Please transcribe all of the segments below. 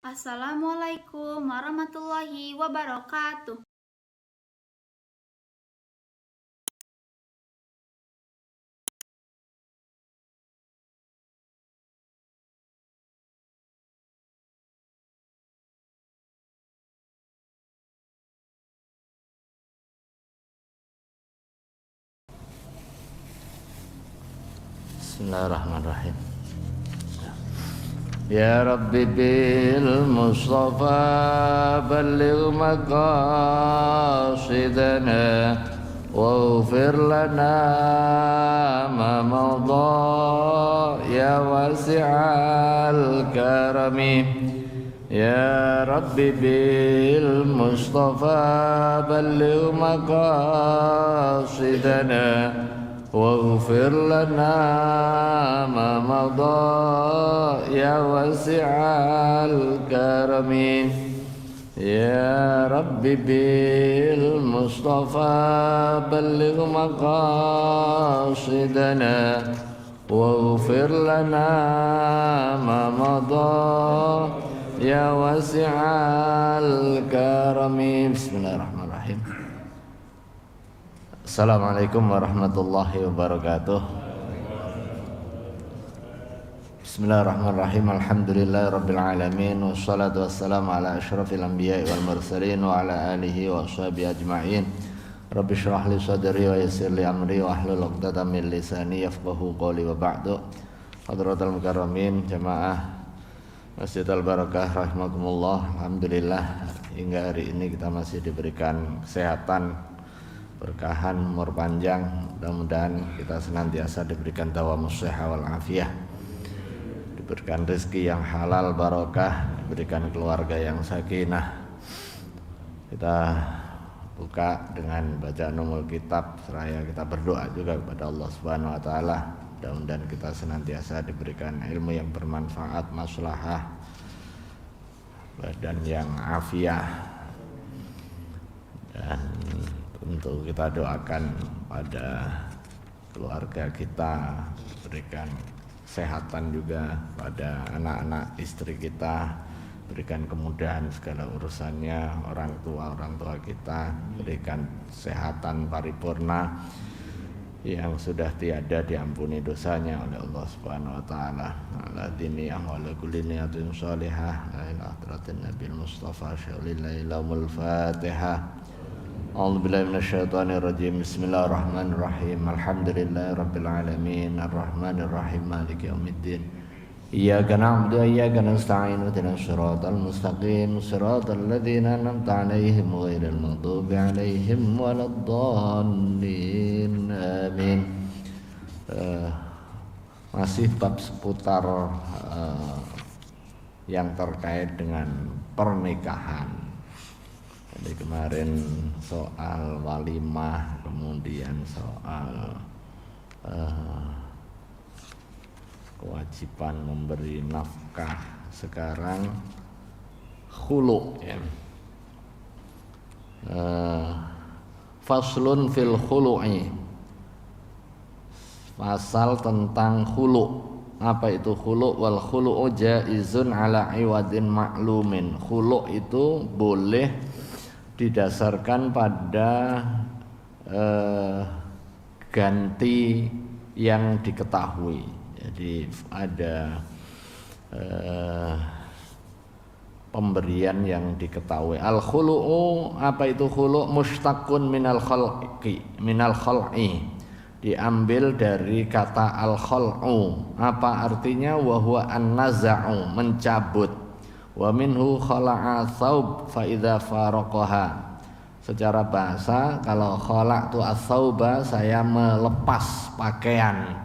Assalamualaikum warahmatullahi wabarakatuh. Bismillahirrahmanirrahim. Ya Rabbi bil Mustafa balligh maqasidana waghfir lana ma madha ya wasi'al karami. Ya Rabbi bil Mustafa balligh maqasidana واغفر لنا ما مضى يا واسع الكرم يا رب بالمصطفى بلغ مقاصدنا واغفر لنا ما مضى يا واسع الكرم. بسم الله الرحمن الرحيم. Assalamualaikum warahmatullahi wabarakatuh. Bismillahirrahmanirrahim. Alhamdulillahirabbil alamin wassalatu wassalamu ala asyrafil anbiya'i wal mursalin wa ala alihi wa sahbihi ajma'in. Rabbi shrah li sadri wa yassir li amri wa hlul 'uqdatam min lisani yafqahu qawli wa ba'du. Hadratul mukarramin jamaah Masjid Al-Barakah rahimakumullah. Alhamdulillah hingga hari ini kita masih diberikan kesehatan, berkahan, umur panjang. Mudah-mudahan kita senantiasa diberikan dawamus shihah wal afiyah, diberikan rezeki yang halal barokah, diberikan keluarga yang sakinah. Kita buka dengan bacaan umul kitab seraya kita berdoa juga kepada Allah Subhanahu wa taala. Mudah-mudahan kita senantiasa diberikan ilmu yang bermanfaat, maslahah, badan yang afiah, dan untuk kita doakan pada keluarga kita, berikan kesehatan juga pada anak-anak istri kita, berikan kemudahan segala urusannya, orang tua kita, berikan kesehatan paripurna, yang sudah tiada diampuni dosanya oleh Allah Subhanahu wa taala. Ala diniyah wa ala kulli niyatin shalihah ila hadratin Nabil Mustafa syaulillahi Fatihah. A'udzubillahi minasyaitonirrajim. Bismillahirrahmanirrahim. Alhamdulillahirabbil alamin arrahmanir rahim maliki yaumiddin. Iyyaka na'budu wa iyyaka nasta'in ihdinas siratal mustaqim siratal ladzina an'amta 'alaihim ghairil maghdubi 'alaihim waladdallin. Amin. Masih bab seputar yang terkait dengan pernikahan. Jadi kemarin soal walimah, kemudian soal kewajiban memberi nafkah. Sekarang khulu ya. Faslun fil khulu'i, pasal tentang khulu. Apa itu khulu? Wal khulu'u jaizun ala iwadin ma'lumin. Khulu itu boleh didasarkan pada ganti yang diketahui. Jadi ada pemberian yang diketahui. Al khulu'u, apa itu khulu'? Mushtaqun minal khal'i, diambil dari kata al khal'u. Apa artinya? Wa huwa an-naza'u, mencabut. Wa minhu khala'a thawb fa idza faraqaha. Secara bahasa, kalau khala'tu ats-thawba, saya melepas pakaian.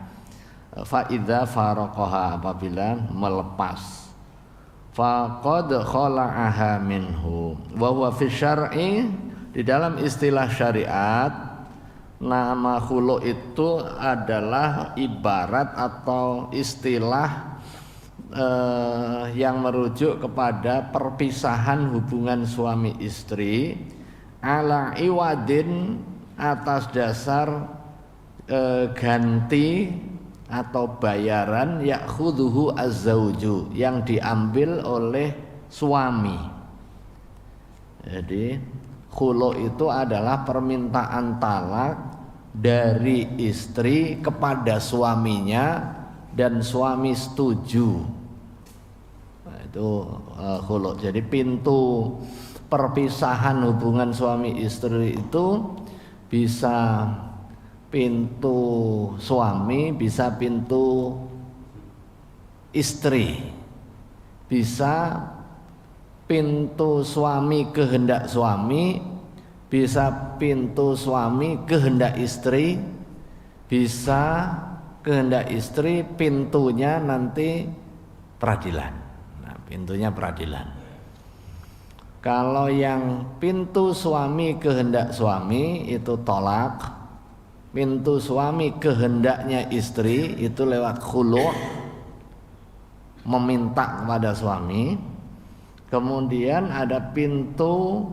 Fa idza faraqaha, apabila melepas. Faqad khala'aha minhu. Wa huwa fi syar'i, di dalam istilah syariat, nama khulu itu adalah ibarat atau istilah yang merujuk kepada perpisahan hubungan suami istri ala iwadin, atas dasar ganti atau bayaran, yakhudhuhu az-zawju, yang diambil oleh suami. Jadi khulu itu adalah permintaan talak dari istri kepada suaminya dan suami setuju. Nah, itu khulu. Jadi pintu perpisahan hubungan suami istri itu bisa pintu suami, bisa pintu istri, bisa pintu suami kehendak suami, bisa pintu suami kehendak istri, bisa kehendak istri pintunya nanti peradilan. Nah, pintunya peradilan. Kalau yang pintu suami kehendak suami itu tolak, pintu suami kehendaknya istri itu lewat khulu, meminta kepada suami. Kemudian ada pintu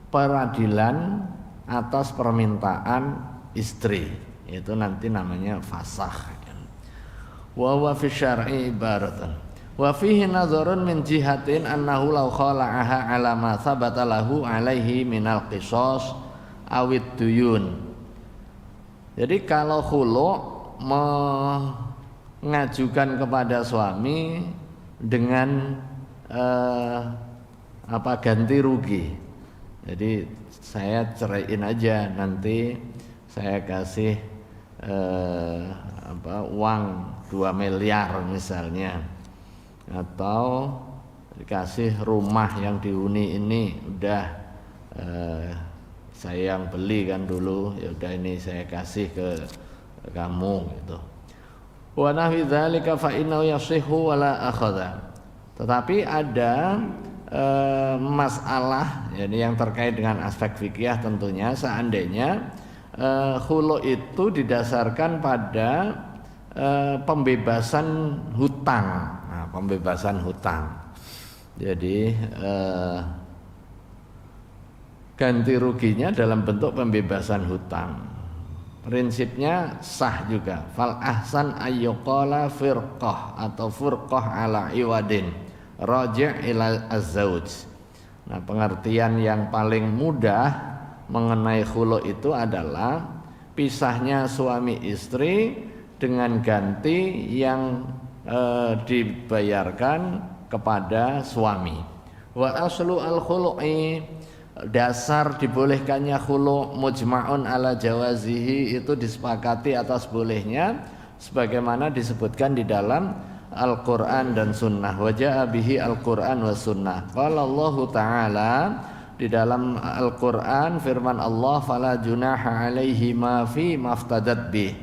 peradilan atas permintaan istri, itu nanti namanya fasakh. Wa huwa fi syar'i ibaratun wa fihi nadharun min jihatin annahu law khala'aha ala ma thabata lahu alaihi minal qisas awid duyun. Jadi kalau khulu mengajukan kepada suami dengan ganti rugi. Jadi saya ceraiin aja, nanti saya kasih uang 2 miliar misalnya, atau dikasih rumah yang dihuni ini udah saya yang beli kan dulu, ya udah ini saya kasih ke kamu gitu. Wa nahwi dzalika fa innahu yasihhu wala akhadha. Tetapi ada masalah yang terkait dengan aspek fikih tentunya, seandainya khulu itu didasarkan pada pembebasan hutang. Nah, pembebasan hutang. Jadi ganti ruginya dalam bentuk pembebasan hutang. Prinsipnya sah juga. Fal ahsan ayyuqala firqah atau furqah ala iwadin raji' ila az-zawj. Nah, pengertian yang paling mudah mengenai khulu itu adalah pisahnya suami istri dengan ganti yang dibayarkan kepada suami. Wa aslu al-khulu'i, dasar dibolehkannya khulu mujma'un ala jawazihi, itu disepakati atas bolehnya sebagaimana disebutkan di dalam Al-Quran dan Sunnah. Wa ja'a bihi Al-Quran wa Sunnah. Qala Allah Ta'ala, di dalam Al-Quran firman Allah, fala junaha alaihi ma fi maftadat bih.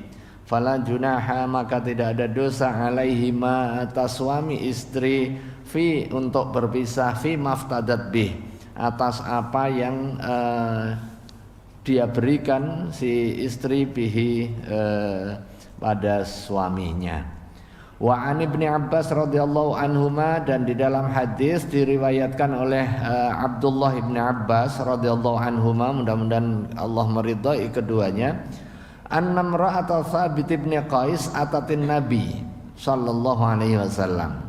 Fala junaha, maka tidak ada dosa alaihi ma atas suami istri, fi untuk berpisah, fi maftadat bih atas apa yang dia berikan si istri bihi pada suaminya. Wa an Ibnu Abbas radhiyallahu anhuma, dan di dalam hadis diriwayatkan oleh Abdullah Ibnu Abbas radhiyallahu anhuma, mudah-mudahan Allah meridhai keduanya, anna imra'ata Thabit bin Qais atatin Nabi sallallahu alaihi wasallam,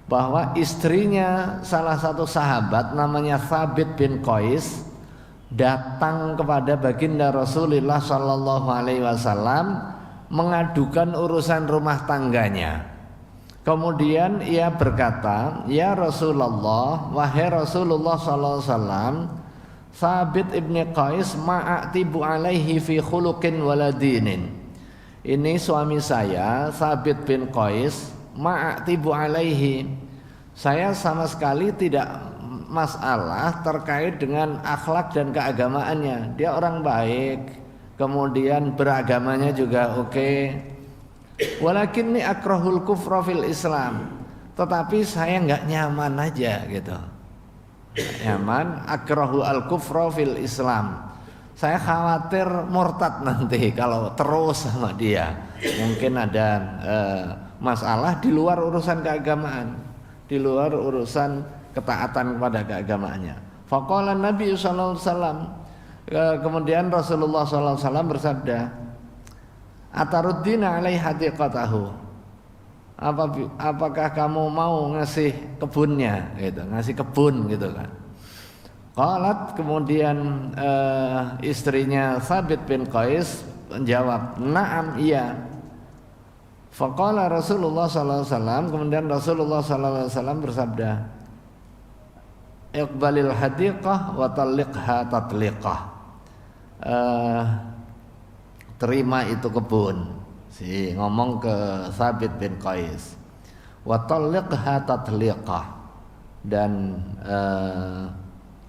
bahwa istrinya salah satu sahabat namanya Thabit bin Qais datang kepada baginda Rasulullah sallallahu alaihi wasallam mengadukan urusan rumah tangganya. Kemudian ia berkata, ya Rasulullah, wahai Rasulullah sallallahu alaihi wasallam, Thabit ibn Qais ma'atibu alaihi fi khuluqin waladinin. Ini suami saya, Thabit bin Qais, ma'atibu alaihi, saya sama sekali tidak masalah terkait dengan akhlak dan keagamaannya. Dia orang baik, kemudian beragamanya juga oke. Walakinni akrahul kufra fil Islam, tetapi saya nggak nyaman aja gitu. Nyaman, akrahu al kufra fil Islam. Saya khawatir murtad nanti kalau terus sama dia. Mungkin ada masalah di luar urusan keagamaan, di luar urusan ketaatan kepada keagamaannya. Faqala Nabi sallallahu alaihi wasallam, kemudian Rasulullah sallallahu alaihi wasallam bersabda, ataruddina alaihi hadiqatahu, apakah kamu mau ngasih kebunnya gitu, ngasih kebun gitu kan. Qalat, kemudian istrinya Thabit bin Qais menjawab, "Na'am, iya." Faqala Rasulullah sallallahu alaihi wasallam, kemudian Rasulullah sallallahu alaihi wasallam bersabda, "Iqbalil hadiqah wa talliqha tatliqah." Terima itu kebun. Si ngomong ke Thabit bin Qais. Wa talliqha tatliqah, dan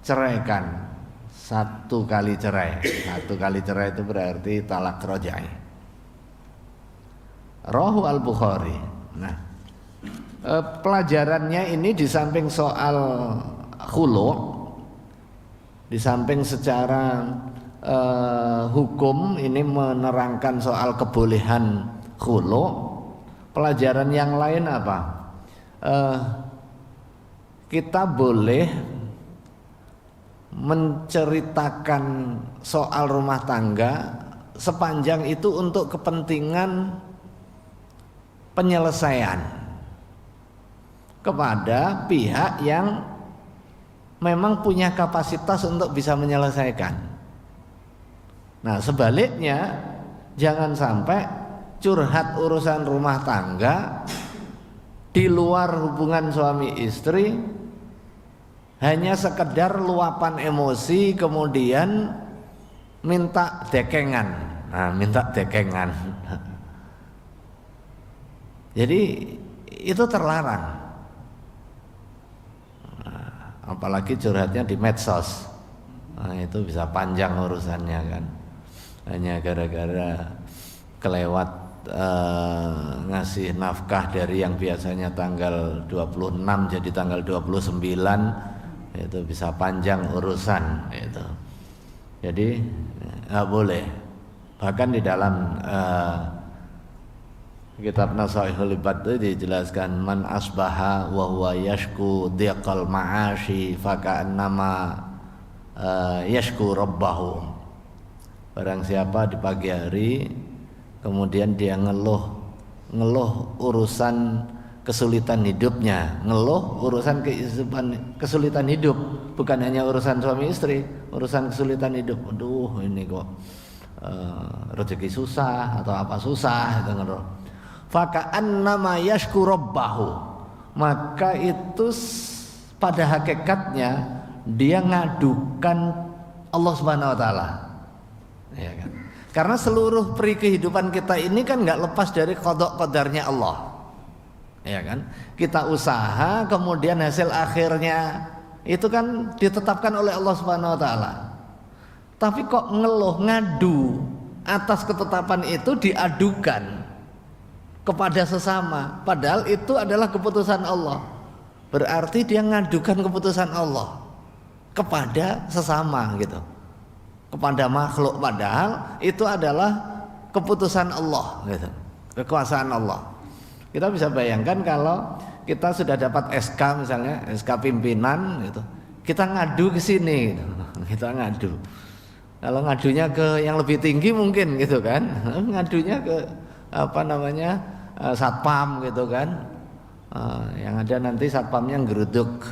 ceraikan 1 kali cerai. 1 kali cerai itu berarti talak raj'i. Rawahu al-Bukhari. Nah, pelajarannya ini di samping soal khulu', di samping secara hukum ini menerangkan soal kebolehan khulu', pelajaran yang lain apa? Kita boleh menceritakan soal rumah tangga sepanjang itu untuk kepentingan penyelesaian kepada pihak yang memang punya kapasitas untuk bisa menyelesaikan. Nah, sebaliknya jangan sampai curhat urusan rumah tangga di luar hubungan suami istri, hanya sekedar luapan emosi kemudian minta dekengan. Nah, minta dekengan. Jadi itu terlarang. Apalagi curhatnya di medsos. Nah, itu bisa panjang urusannya kan. Hanya gara-gara kelewat ngasih nafkah dari yang biasanya tanggal 26 jadi tanggal 29, itu bisa panjang urusan itu. Jadi nggak boleh. Bahkan di dalam kitab Nasaihul Ibad itu dijelaskan, man asbaha wa huwa yashku dhiqal ma'ashi faka'annama yashku rabbahu. Barang siapa di pagi hari kemudian dia ngeluh urusan kesulitan hidupnya, ngeluh urusan kesulitan hidup, bukan hanya urusan suami istri, urusan kesulitan hidup. Aduh, ini kok rezeki susah atau apa susah itu ngeluh. Faka'annama yashku rabbahu, maka itu pada hakikatnya dia ngadukan Allah Subhanahu wa taala. Ya kan? Karena seluruh peri kehidupan kita ini kan enggak lepas dari qada qadarnya Allah. Ya kan? Kita usaha kemudian hasil akhirnya itu kan ditetapkan oleh Allah Subhanahu wa taala. Tapi kok ngeluh, ngadu atas ketetapan itu diadukan kepada sesama, padahal itu adalah keputusan Allah. Berarti dia ngadukan keputusan Allah kepada sesama gitu, kepada makhluk, padahal itu adalah keputusan Allah gitu, kekuasaan Allah. Kita bisa bayangkan kalau kita sudah dapat SK, misalnya SK pimpinan gitu, kita ngadu ke sini gitu. Kita ngadu. Kalau ngadunya ke yang lebih tinggi mungkin gitu kan, ngadunya ke apa namanya satpam gitu kan, yang ada nanti satpamnya geruduk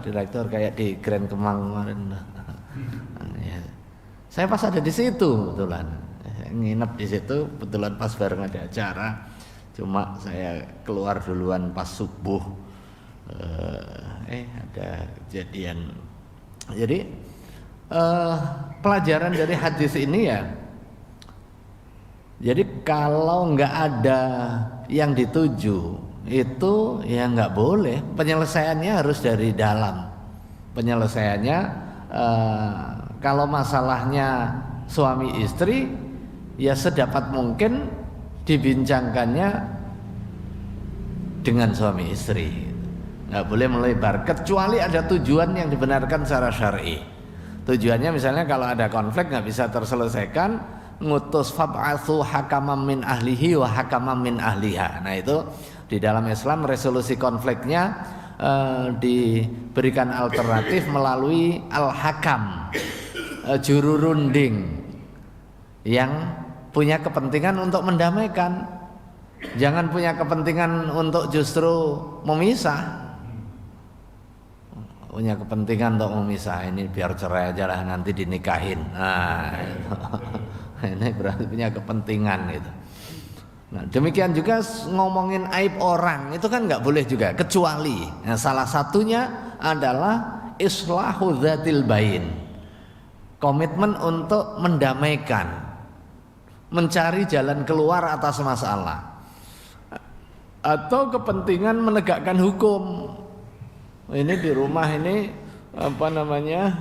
direktur kayak di Grand Kemang kemarin. Ya. Saya pas ada di situ kebetulan, nginep di situ kebetulan pas bareng ada acara, cuma saya keluar duluan pas subuh, ada kejadian. Jadi pelajaran dari hadis ini ya, jadi kalau nggak ada yang dituju itu ya nggak boleh. Penyelesaiannya harus dari dalam. Penyelesaiannya kalau masalahnya suami istri ya sedapat mungkin dibincangkannya dengan suami istri. Nggak boleh melebar kecuali ada tujuan yang dibenarkan secara syar'i. Tujuannya misalnya kalau ada konflik nggak bisa terselesaikan, ngutus fab'atsu hakaman min ahlihi wa hakaman min ahliha. Nah itu di dalam Islam resolusi konfliknya diberikan alternatif melalui al-hakam, juru runding yang punya kepentingan untuk mendamaikan. Jangan punya kepentingan untuk justru memisah. Punya kepentingan untuk memisah, ini biar cerai aja lah, nanti dinikahin. Nah, ini berarti punya kepentingan gitu. Nah, demikian juga ngomongin aib orang itu kan nggak boleh juga, kecuali salah satunya adalah islahu dzatil bain, komitmen untuk mendamaikan, mencari jalan keluar atas masalah, atau kepentingan menegakkan hukum. Ini di rumah ini apa namanya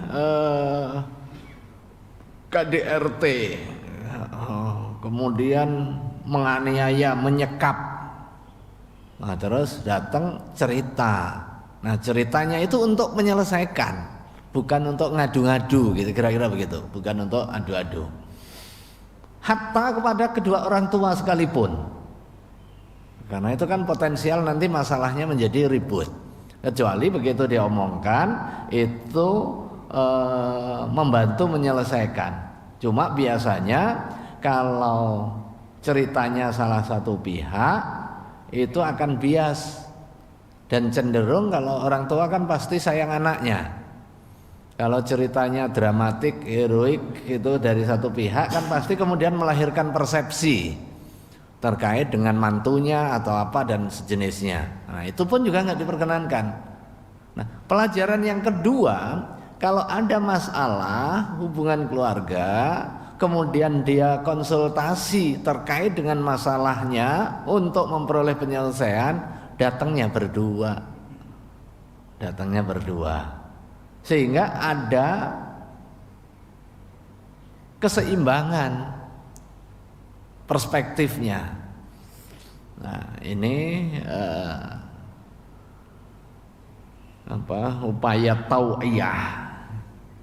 KDRT, kemudian menganiaya, menyekap. Nah, terus datang cerita. Nah, ceritanya itu untuk menyelesaikan, bukan untuk ngadu-ngadu gitu, kira-kira begitu, bukan untuk adu-adu. Hatta kepada kedua orang tua sekalipun. Karena itu kan potensial nanti masalahnya menjadi ribut. Kecuali begitu diomongkan itu membantu menyelesaikan. Cuma biasanya kalau ceritanya salah satu pihak itu akan bias dan cenderung, kalau orang tua kan pasti sayang anaknya. Kalau ceritanya dramatik, heroik itu dari satu pihak kan pasti kemudian melahirkan persepsi terkait dengan mantunya atau apa dan sejenisnya. Nah, itu pun juga nggak diperkenankan. Nah, pelajaran yang kedua, kalau ada masalah hubungan keluarga, kemudian dia konsultasi terkait dengan masalahnya untuk memperoleh penyelesaian, datangnya berdua. Sehingga ada keseimbangan perspektifnya. Nah, ini upaya tau'iyah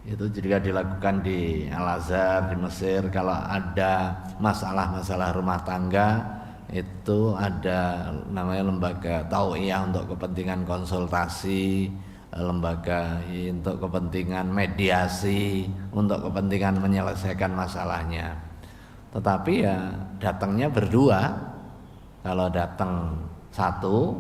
itu juga dilakukan di Al-Azhar di Mesir. Kalau ada masalah-masalah rumah tangga itu ada namanya lembaga tau'iyah untuk kepentingan konsultasi, lembaga untuk kepentingan mediasi, untuk kepentingan menyelesaikan masalahnya. Tetapi ya datangnya berdua. Kalau datang satu,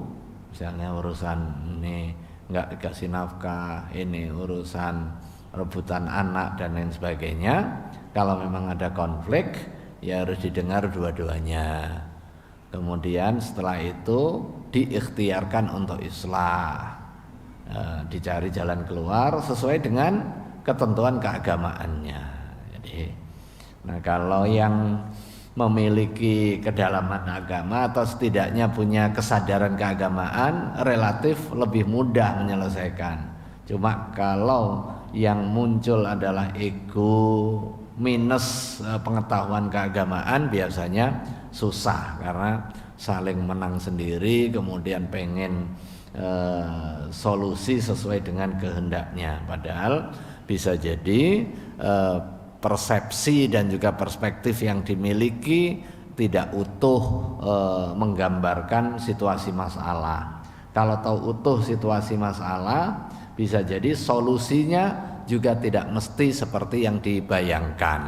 misalnya urusan ini nggak dikasih nafkah, ini urusan rebutan anak dan lain sebagainya, kalau memang ada konflik ya harus didengar dua-duanya. Kemudian setelah itu diikhtiarkan untuk islah, dicari jalan keluar sesuai dengan ketentuan keagamaannya. Jadi nah, kalau yang memiliki kedalaman agama atau setidaknya punya kesadaran keagamaan relatif lebih mudah menyelesaikan. Cuma kalau yang muncul adalah ego minus pengetahuan keagamaan, biasanya susah karena saling menang sendiri, kemudian pengen solusi sesuai dengan kehendaknya. Padahal bisa jadi persepsi dan juga perspektif yang dimiliki tidak utuh menggambarkan situasi masalah. Kalau tahu utuh situasi masalah, bisa jadi solusinya juga tidak mesti seperti yang dibayangkan.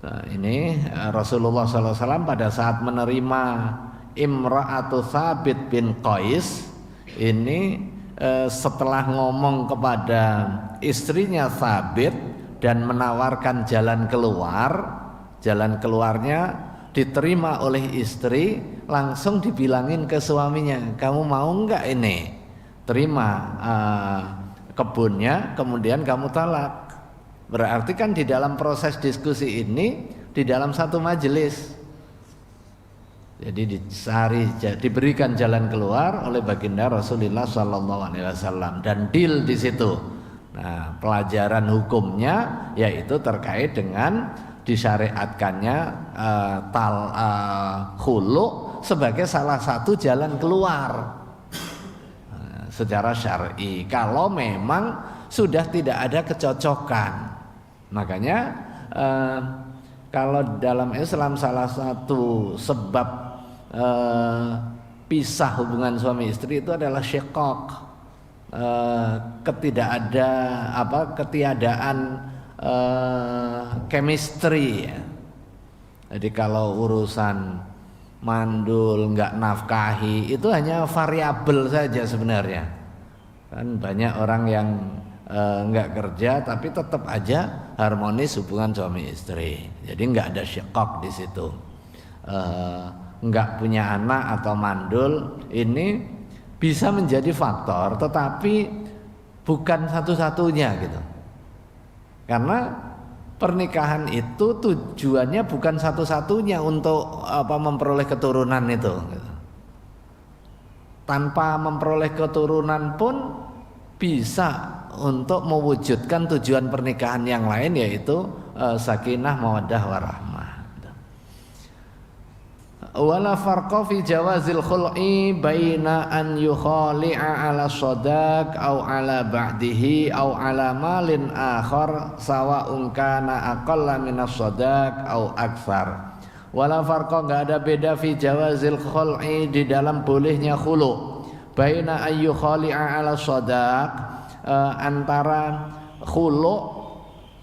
Nah, ini Rasulullah SAW pada saat menerima Imra'atu Thabit bin Qais ini, setelah ngomong kepada istrinya Thabit dan menawarkan jalan keluar, jalan keluarnya diterima oleh istri, langsung dibilangin ke suaminya, kamu mau enggak ini terima kebunnya, kemudian kamu talak. Berarti kan di dalam proses diskusi ini di dalam satu majelis, jadi diberikan jalan keluar oleh baginda Rasulullah SAW dan deal di situ. Nah, pelajaran hukumnya yaitu terkait dengan disyariatkannya khulu sebagai salah satu jalan keluar secara syar'i. Kalau memang sudah tidak ada kecocokan, makanya kalau dalam Islam salah satu sebab pisah hubungan suami istri itu adalah syiqaq. Ketiadaan chemistry ya. Jadi kalau urusan mandul, enggak nafkahi, itu hanya variabel saja sebenarnya. Kan banyak orang yang enggak kerja tapi tetap aja harmonis hubungan suami istri. Jadi enggak ada syekok di situ. Enggak punya anak atau mandul, ini bisa menjadi faktor tetapi bukan satu-satunya gitu. Karena pernikahan itu tujuannya bukan satu-satunya untuk memperoleh keturunan itu gitu. Tanpa memperoleh keturunan pun bisa untuk mewujudkan tujuan pernikahan yang lain, yaitu sakinah mawaddah warahmah. Wala farqa fi jawazil khul'i baina an yukhali'a ala sadaq au ala ba'dihi au ala malin akhar sawa'un kana aqalla minas sadaq au aktsar. Wala farqa, enggak ada beda fi jawazil khul'i, di dalam bolehnya khulu, baina an yukhali'a ala sadaq, antara khulu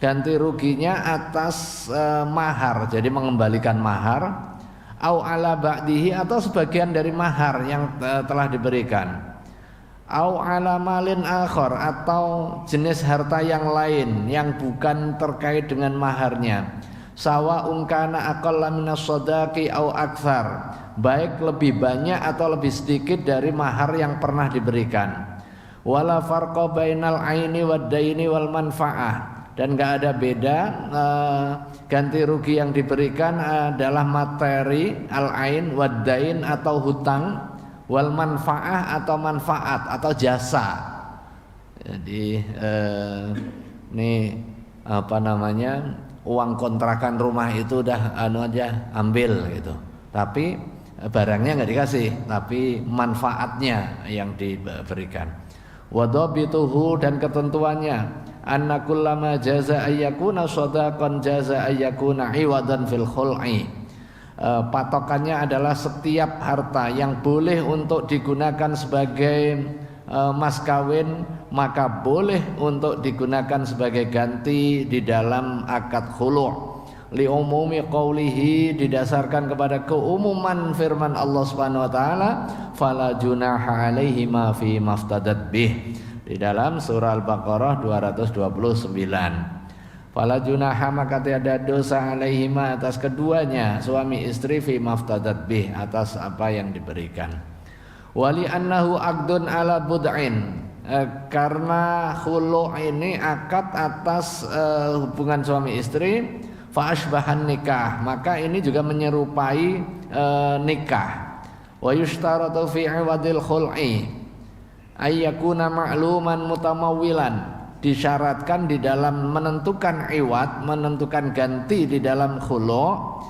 ganti ruginya atas mahar, jadi mengembalikan mahar, au ala ba'dihi, atau sebagian dari mahar yang telah diberikan, au ala malin akhar, atau jenis harta yang lain yang bukan terkait dengan maharnya, sawa'un kana aqalla minas sadaqi au aktsar, baik lebih banyak atau lebih sedikit dari mahar yang pernah diberikan. Wala farqa bainal aini wad daini wal manfaah, dan enggak ada beda ganti rugi yang diberikan adalah materi al-ain wad-dain atau hutang, wal manfaah atau manfaat atau jasa. Jadi ini uang kontrakan rumah itu udah aja ambil gitu. Tapi barangnya enggak dikasih, tapi manfaatnya yang diberikan. Wadhabituhu, dan ketentuannya, anna kullama jaza ayyakuna shadaqan jaza ayyakuna iwadan fil khul'i. Patokannya adalah setiap harta yang boleh untuk digunakan sebagai mas kawin, maka boleh untuk digunakan sebagai ganti di dalam akad khulu'. Li umumi qawlihi, didasarkan kepada keumuman firman Allah Subhanahu wa taala, fala junaha alaihi ma fi maftadat bih, di dalam surah Al-Baqarah 229. Fala junaha, maka tiada dosa alaihima, atas keduanya suami istri, fi maftadat bih, atas apa yang diberikan. Wali annahu aqdun ala bud'in, karena khulu' ini akad atas hubungan suami istri, fa asbahan nikah, maka ini juga menyerupai nikah. Wa yushtaratu fi iwadil khul'i ayyakuna ma'luman mutamawwilan, disyaratkan di dalam menentukan iwad, menentukan ganti di dalam khulu',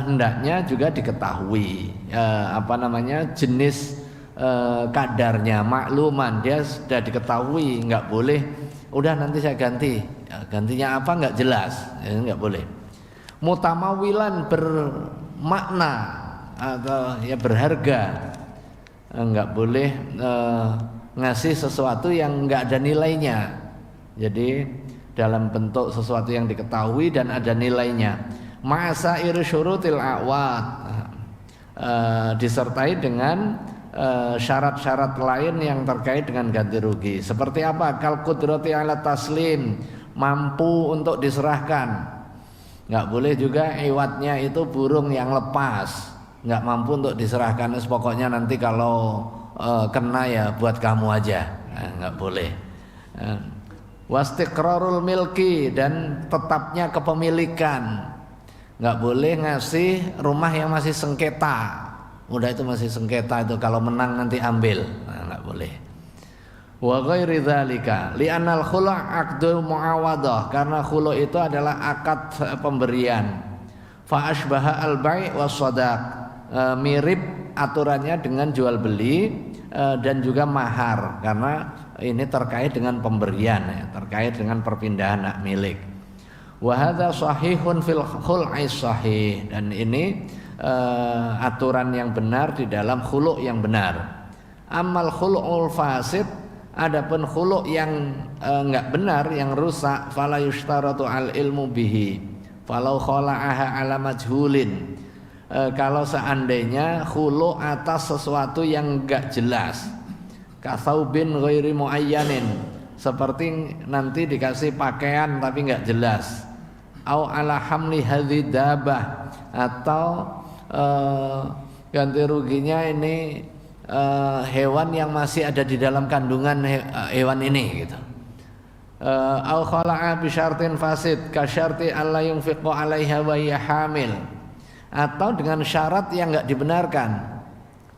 hendaknya juga diketahui jenis kadarnya, makluman, dia sudah diketahui, enggak boleh udah nanti saya ganti, gantinya apa enggak jelas, enggak boleh. Mutamawilan, bermakna atau ya berharga, enggak boleh ngasih sesuatu yang enggak ada nilainya. Jadi dalam bentuk sesuatu yang diketahui dan ada nilainya. Ma'asair syurutil a'wad, disertai dengan syarat-syarat lain yang terkait dengan ganti rugi. Seperti apa? Kal qudrati ala taslim, mampu untuk diserahkan. Enggak boleh juga iwatnya itu burung yang lepas, enggak mampu untuk diserahkan. Pokoknya nanti kalau kena ya buat kamu aja, enggak boleh. Wastiqrarul milki, dan tetapnya kepemilikan. Enggak boleh ngasih rumah yang masih sengketa. Udah itu masih sengketa, itu kalau menang nanti ambil, enggak boleh. Wa ghairi dzalika li'annal khulu' aqdul muawadah, karena khulu' itu adalah akad pemberian. Fa asbaha al-bai' was shadaq, mirip aturannya dengan jual beli dan juga mahar, karena ini terkait dengan pemberian, ya, terkait dengan perpindahan hak milik. Wa hadza sahihun fil khul'i sahih, dan ini aturan yang benar di dalam khulu' yang benar. Amal khulu'ul fasid, adapun khulu' yang enggak benar, yang rusak, fala yushtaratu al ilmu bihi falau khala'aha ala majhulin, kalau seandainya khulu atas sesuatu yang enggak jelas, katsaubin ghairi muayyanin, seperti nanti dikasih pakaian tapi enggak jelas, au ala hamli hadhi dabah, atau ganti ruginya ini hewan yang masih ada di dalam kandungan hewan ini gitu. Au khala'a bi syartin fasid ka syarti alla yunfiqu 'alaiha wa hiya hamil, atau dengan syarat yang enggak dibenarkan.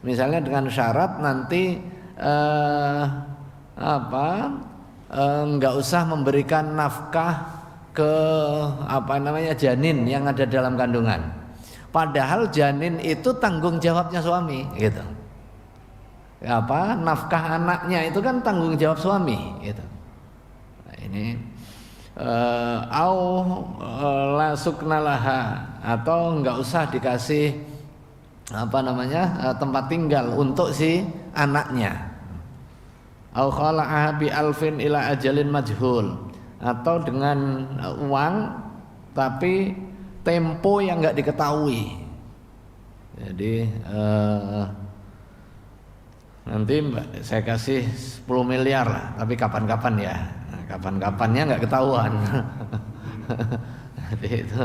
Misalnya dengan syarat nanti enggak usah memberikan nafkah ke janin yang ada dalam kandungan. Padahal janin itu tanggung jawabnya suami gitu. Nafkah anaknya itu kan tanggung jawab suami gitu. Nah, ini la suknalaha, atau enggak usah dikasih tempat tinggal untuk si anaknya. Au khala'aha bi alfin ila ajalin majhul, atau dengan uang tapi tempo yang enggak diketahui. Jadi nanti saya kasih 10 miliar lah, tapi kapan-kapan ya. Nah, kapan-kapannya enggak ketahuan. Jadi itu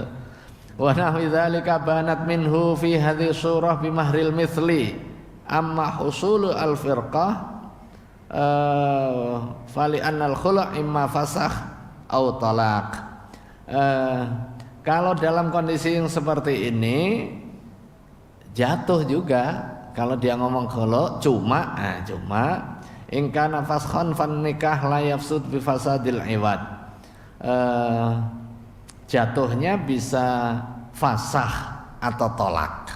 wa nahwi dzalika banat minhu fi hadhihi surah bi mahril mithli, amma husulu al firqah fali annal khulu' imma fasakh au talaq. Kalau dalam kondisi yang seperti ini jatuh juga kalau dia ngomong khulu', cuma in kana faskhan fan nikah la yafsud bi fasadil iwad. Jatuhnya bisa fasakh atau tolak.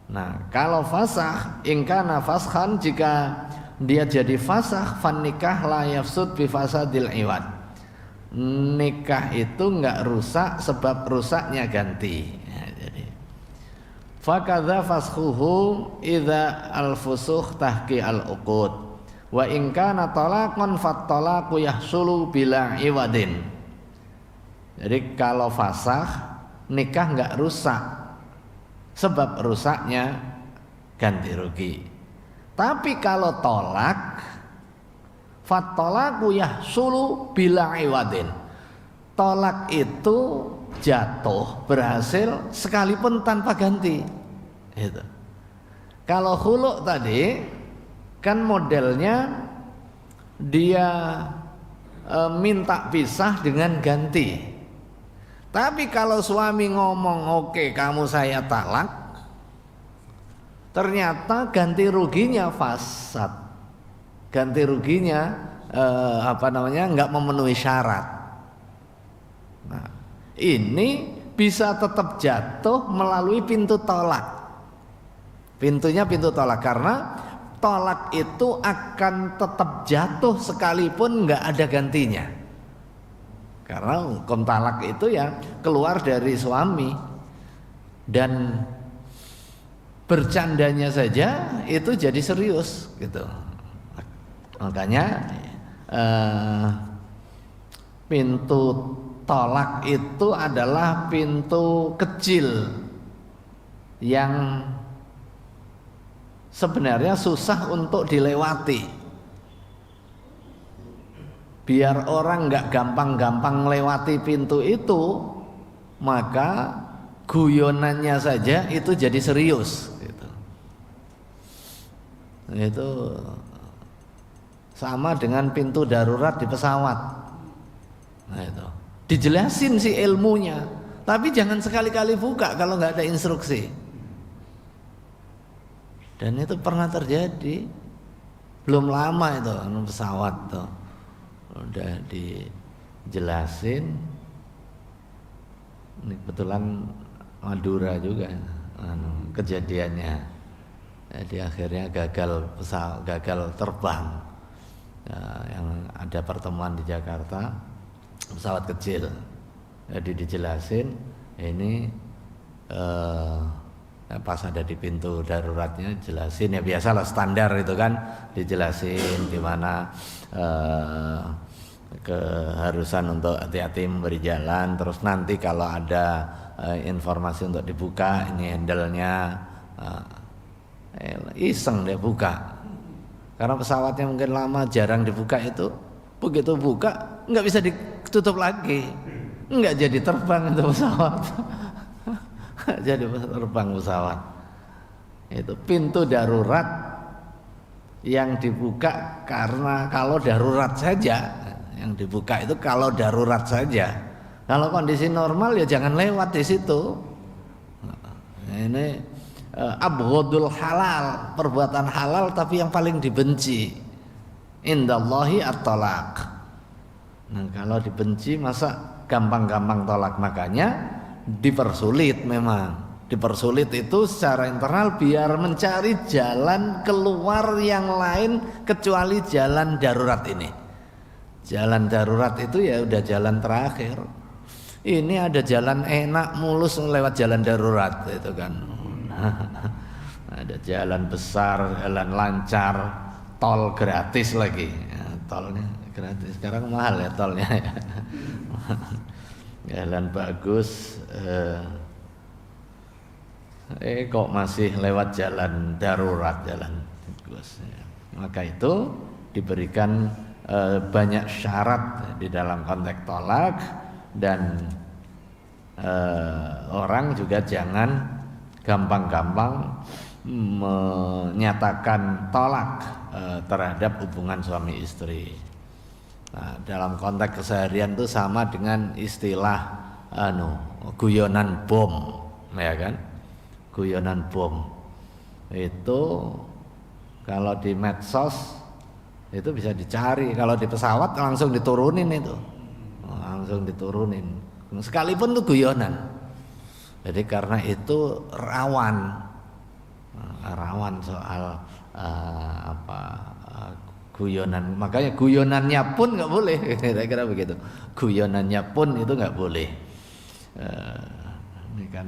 Nah, kalau fasakh, in kana faskhan, jika dia jadi fasakh, fan nikah la yafsud bi fasadil iwad. Nikah itu enggak rusak sebab rusaknya ganti. Ya, jadi fakadza faskhuhu idza al-fusukh tahqi al-uqud wa in kana talaqan fat-talaqu yahsulu bila iwadin. Jadi kalau fasakh nikah enggak rusak sebab rusaknya ganti rugi. Tapi kalau tolak, fat-talaqu yahsulu bila iwadin. Tolak itu jatuh, berhasil sekalipun tanpa ganti. Itu. Kalau khulu' tadi kan modelnya dia minta pisah dengan ganti. Tapi kalau suami ngomong oke, kamu saya talak, ternyata ganti ruginya fasad. Ganti ruginya enggak memenuhi syarat. Nah, ini bisa tetap jatuh melalui pintu tolak. Pintunya pintu tolak, karena tolak itu akan tetap jatuh sekalipun enggak ada gantinya. Karena hukum talak itu ya keluar dari suami, dan bercandanya saja itu jadi serius gitu. Makanya pintu tolak itu adalah pintu kecil yang sebenarnya susah untuk dilewati. Biar orang nggak gampang-gampang melewati pintu itu, maka guyonannya saja itu jadi serius gitu. Itu sama dengan pintu darurat di pesawat. Nah, itu dijelasin sih ilmunya, tapi jangan sekali-kali buka kalau nggak ada instruksi. Dan itu pernah terjadi, belum lama itu pesawat tuh udah dijelasin. Ini kebetulan Madura juga kejadiannya. Jadi akhirnya gagal terbang. Ya, yang ada pertemuan di Jakarta, pesawat kecil. Jadi dijelasin ini pas ada di pintu daruratnya jelasin, ya biasalah standar itu kan, dijelasin gimana keharusan untuk hati-hati memberi jalan. Terus nanti kalau ada informasi untuk dibuka, ini handle-nya, iseng dia buka. Karena pesawatnya mungkin lama jarang dibuka itu, begitu buka nggak bisa ditutup lagi, nggak jadi terbang itu pesawat. Jadi terbang pesawat. Itu pintu darurat yang dibuka karena kalau darurat saja, yang dibuka itu kalau darurat saja. Kalau kondisi normal ya jangan lewat di situ. Ini abghadul halal, perbuatan halal tapi yang paling dibenci. Indallahi at-talaq. Nah, kalau dibenci masa gampang-gampang tolak, makanya dipersulit memang. Dipersulit itu secara internal biar mencari jalan keluar yang lain kecuali jalan darurat ini. Jalan darurat itu ya udah jalan terakhir. Ini ada jalan enak mulus lewat jalan darurat itu kan. Ada jalan besar, jalan lancar, tol gratis lagi. Ya, tolnya gratis. Sekarang mahal ya tolnya. Jalan bagus. Kok masih lewat jalan darurat, jalan bagus. Maka itu diberikan banyak syarat di dalam konteks tolak, dan orang juga jangan gampang-gampang menyatakan tolak terhadap hubungan suami istri. Nah, dalam konteks keseharian itu sama dengan istilah guyonan bom, ya kan? Guyonan bom itu kalau di medsos itu bisa dicari, kalau di pesawat langsung diturunin itu, langsung diturunin, sekalipun itu guyonan. Jadi karena itu rawan soal guyonan, makanya guyonannya pun nggak boleh. Kira-kira begitu, guyonannya pun itu nggak boleh. Ini kan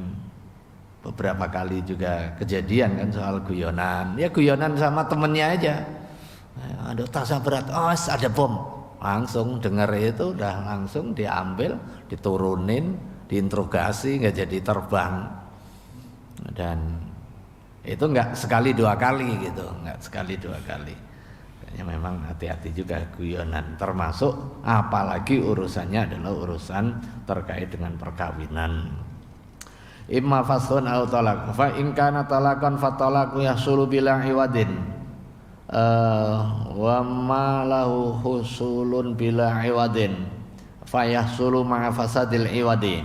beberapa kali juga kejadian kan soal guyonan, ya guyonan sama temennya aja. Ada tasnya berat, ada bom, langsung dengar itu udah langsung diambil, diturunin, diinterogasi, nggak jadi terbang. Dan itu nggak sekali dua kali gitu, nggak sekali dua kali. Kayaknya memang hati-hati juga guyonan, termasuk apalagi urusannya adalah urusan terkait dengan perkawinan. Imma fasun au talaq, fa in kana talaqan fa talaqu yahsulu bila iwadin, wa ma lahu husulun bila iwadin fa yahsulu ma'a fasadil iwadi.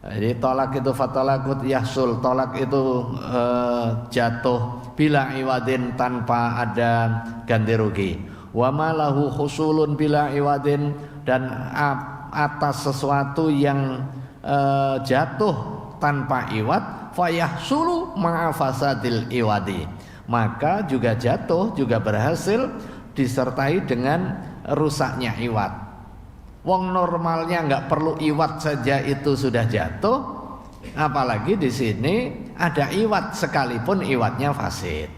Jadi tolak itu fatalaqut yahsul, tolak itu jatuh bila iwadin, tanpa ada ganti rugi. Wa ma lahu husulun bila iwadin, dan atas sesuatu yang jatuh tanpa iwad, fayahsulu ma'a fasadil iwadi, maka juga jatuh, juga berhasil disertai dengan rusaknya iwad. Wong normalnya nggak perlu iwad saja itu sudah jatuh, apalagi di sini ada iwad sekalipun iwadnya fasid.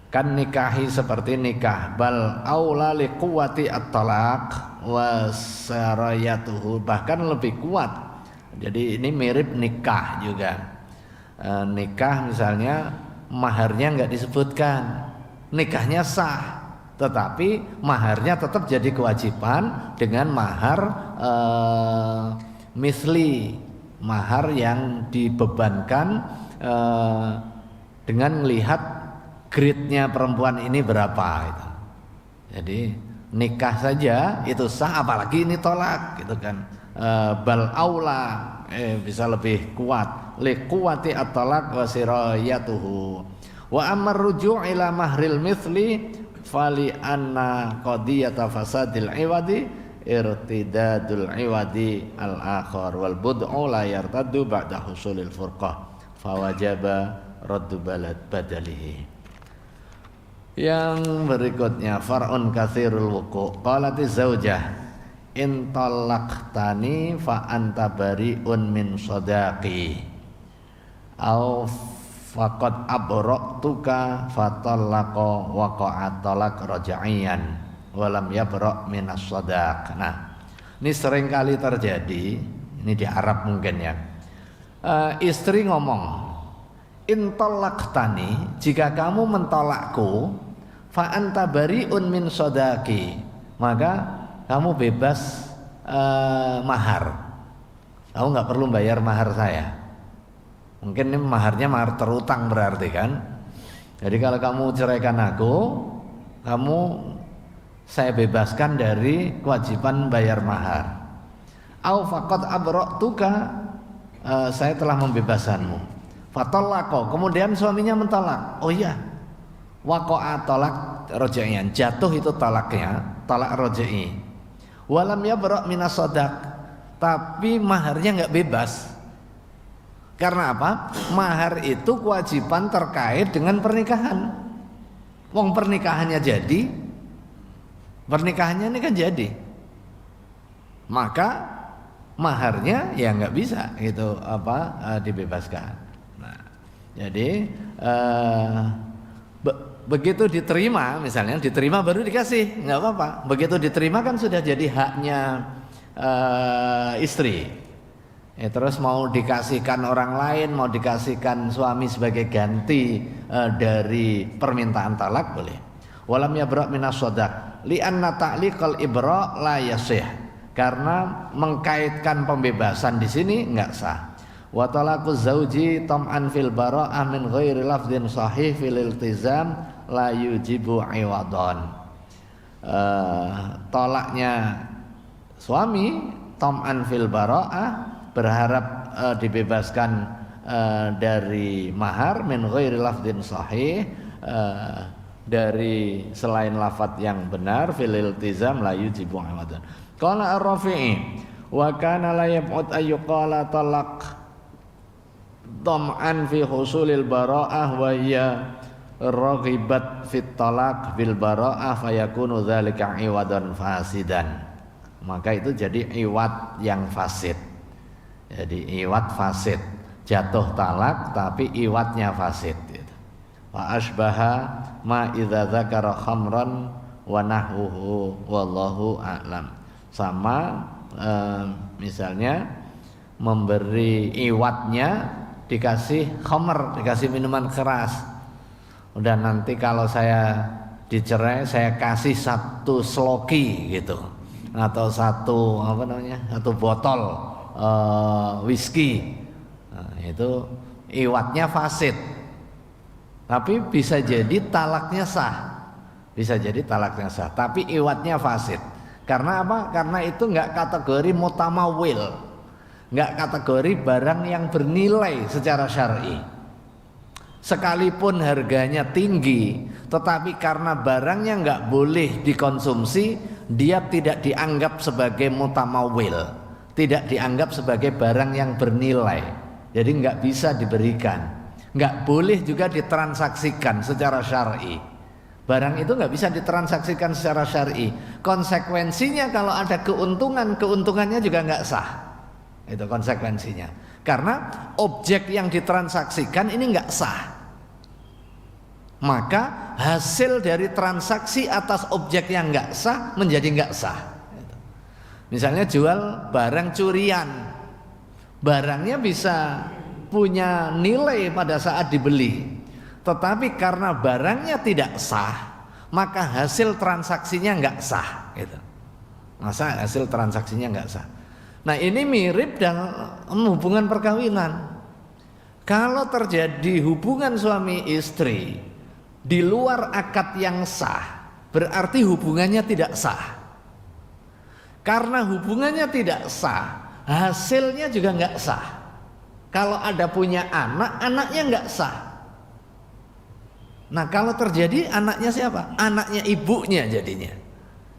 Kan nikahi seperti nikah, bal aula liquwati at-talaq wa sarayatuhu, bahkan lebih kuat. Jadi ini mirip nikah juga. Nikah misalnya maharnya nggak disebutkan, nikahnya sah, tetapi maharnya tetap jadi kewajiban dengan mahar misli, mahar yang dibebankan dengan melihat grade-nya perempuan ini berapa gitu. Jadi nikah saja itu sah, apalagi ini tolak gitu kan. Bal aula bisa lebih kuat, li quwati at-talaq wa sirayatuhu. Wa amar ruju' ila mahril mithli fali anna qadiyata fasadil iwadi irtidadul iwadi al-akhar wal bud'u la yartaddu ba'da husulil furqah fawajaba raddu badalihi. Yang berikutnya far'un katsirul wuqu', qalati zaujah in talaqtani fa anta bari'un min sadaqi au faqad abra'tuka fa talaqa waqa'a talaq raj'iyan wa lam yabra' min as-sadaq. Nah, ini sering kali terjadi, ini di Arab mungkin ya. istri ngomong, in talaqtani, jika kamu mentolakku, fa anta bari'un min sodaki, maka kamu bebas mahar. Kamu nggak perlu bayar mahar saya. Mungkin ini maharnya mahar terutang berarti kan. Jadi kalau kamu ceraikan aku, saya bebaskan dari kewajiban bayar mahar. Au faqad abra'tuka, saya telah membebaskanmu. Fatallaqo, kemudian suaminya mentolak. Oh iya, waqa'a talak rojaian, jatuh itu talaknya, talak rojai. Walam yabra' minas shadaq, tapi maharnya nggak bebas. Karena apa? Mahar itu kewajiban terkait dengan pernikahan. Wong pernikahannya jadi, pernikahannya ini kan jadi, maka maharnya ya nggak bisa gitu dibebaskan. Jadi begitu diterima, misalnya diterima baru dikasih, nggak apa-apa. Begitu diterima kan sudah jadi haknya istri. Terus mau dikasihkan orang lain, mau dikasihkan suami sebagai ganti dari permintaan talak boleh. Walam yabra' minas shadaq li'anna ta'liqal ibra' la yasih, karena mengkaitkan pembebasan di sini nggak sah. Wa talaqu zauji tam'an fil bara'ah min ghairi lafdhin sahih fil iltizam la yujibu iwadon. Tolaknya suami tam'an fil bara'ah, berharap dibebaskan dari mahar min ghairi lafdhin sahih, dari selain lafadz yang benar, fil iltizam la yujibu iwadon. Qala ar-Rafi'i wa kana la yab'ud ayyuqala talaq tam'an fi husulil bara'ah wa hiya raghibat fit talaq bil bara'ah fayakunu dzalika iwadan fasidan. Maka itu jadi iwad yang fasid. Jadi iwad fasid, jatuh talak tapi iwadnya fasid gitu. Wa asbaha ma idza dzakara khamran wa nahwuhu wallahu a'lam. Sama misalnya memberi iwadnya dikasih khamr, dikasih minuman keras. Udah nanti kalau saya dicerai saya kasih 1 sloki gitu, atau satu botol whisky. Nah, itu iwadnya fasid. Tapi bisa jadi talaknya sah. Bisa jadi talaknya sah, tapi iwadnya fasid. Karena apa? Karena itu enggak kategori mutamawil, enggak kategori barang yang bernilai secara syar'i. Sekalipun harganya tinggi, tetapi karena barangnya enggak boleh dikonsumsi, dia tidak dianggap sebagai mutamawil, tidak dianggap sebagai barang yang bernilai. Jadi enggak bisa diberikan, enggak boleh juga ditransaksikan secara syar'i. Barang itu nggak bisa ditransaksikan secara syar'i. Konsekuensinya kalau ada keuntungan, keuntungannya juga nggak sah. Itu konsekuensinya. Karena objek yang ditransaksikan ini nggak sah. Maka hasil dari transaksi atas objek yang nggak sah menjadi nggak sah. Misalnya jual barang curian, barangnya bisa punya nilai pada saat dibeli. Tetapi karena barangnya tidak sah, maka hasil transaksinya nggak sah, gitu. Masa hasil transaksinya nggak sah. Nah ini mirip dengan hubungan perkawinan. Kalau terjadi hubungan suami istri di luar akad yang sah, berarti hubungannya tidak sah. Karena hubungannya tidak sah, hasilnya juga nggak sah. Kalau ada punya anak, anaknya nggak sah. Nah kalau terjadi anaknya siapa? Anaknya ibunya jadinya.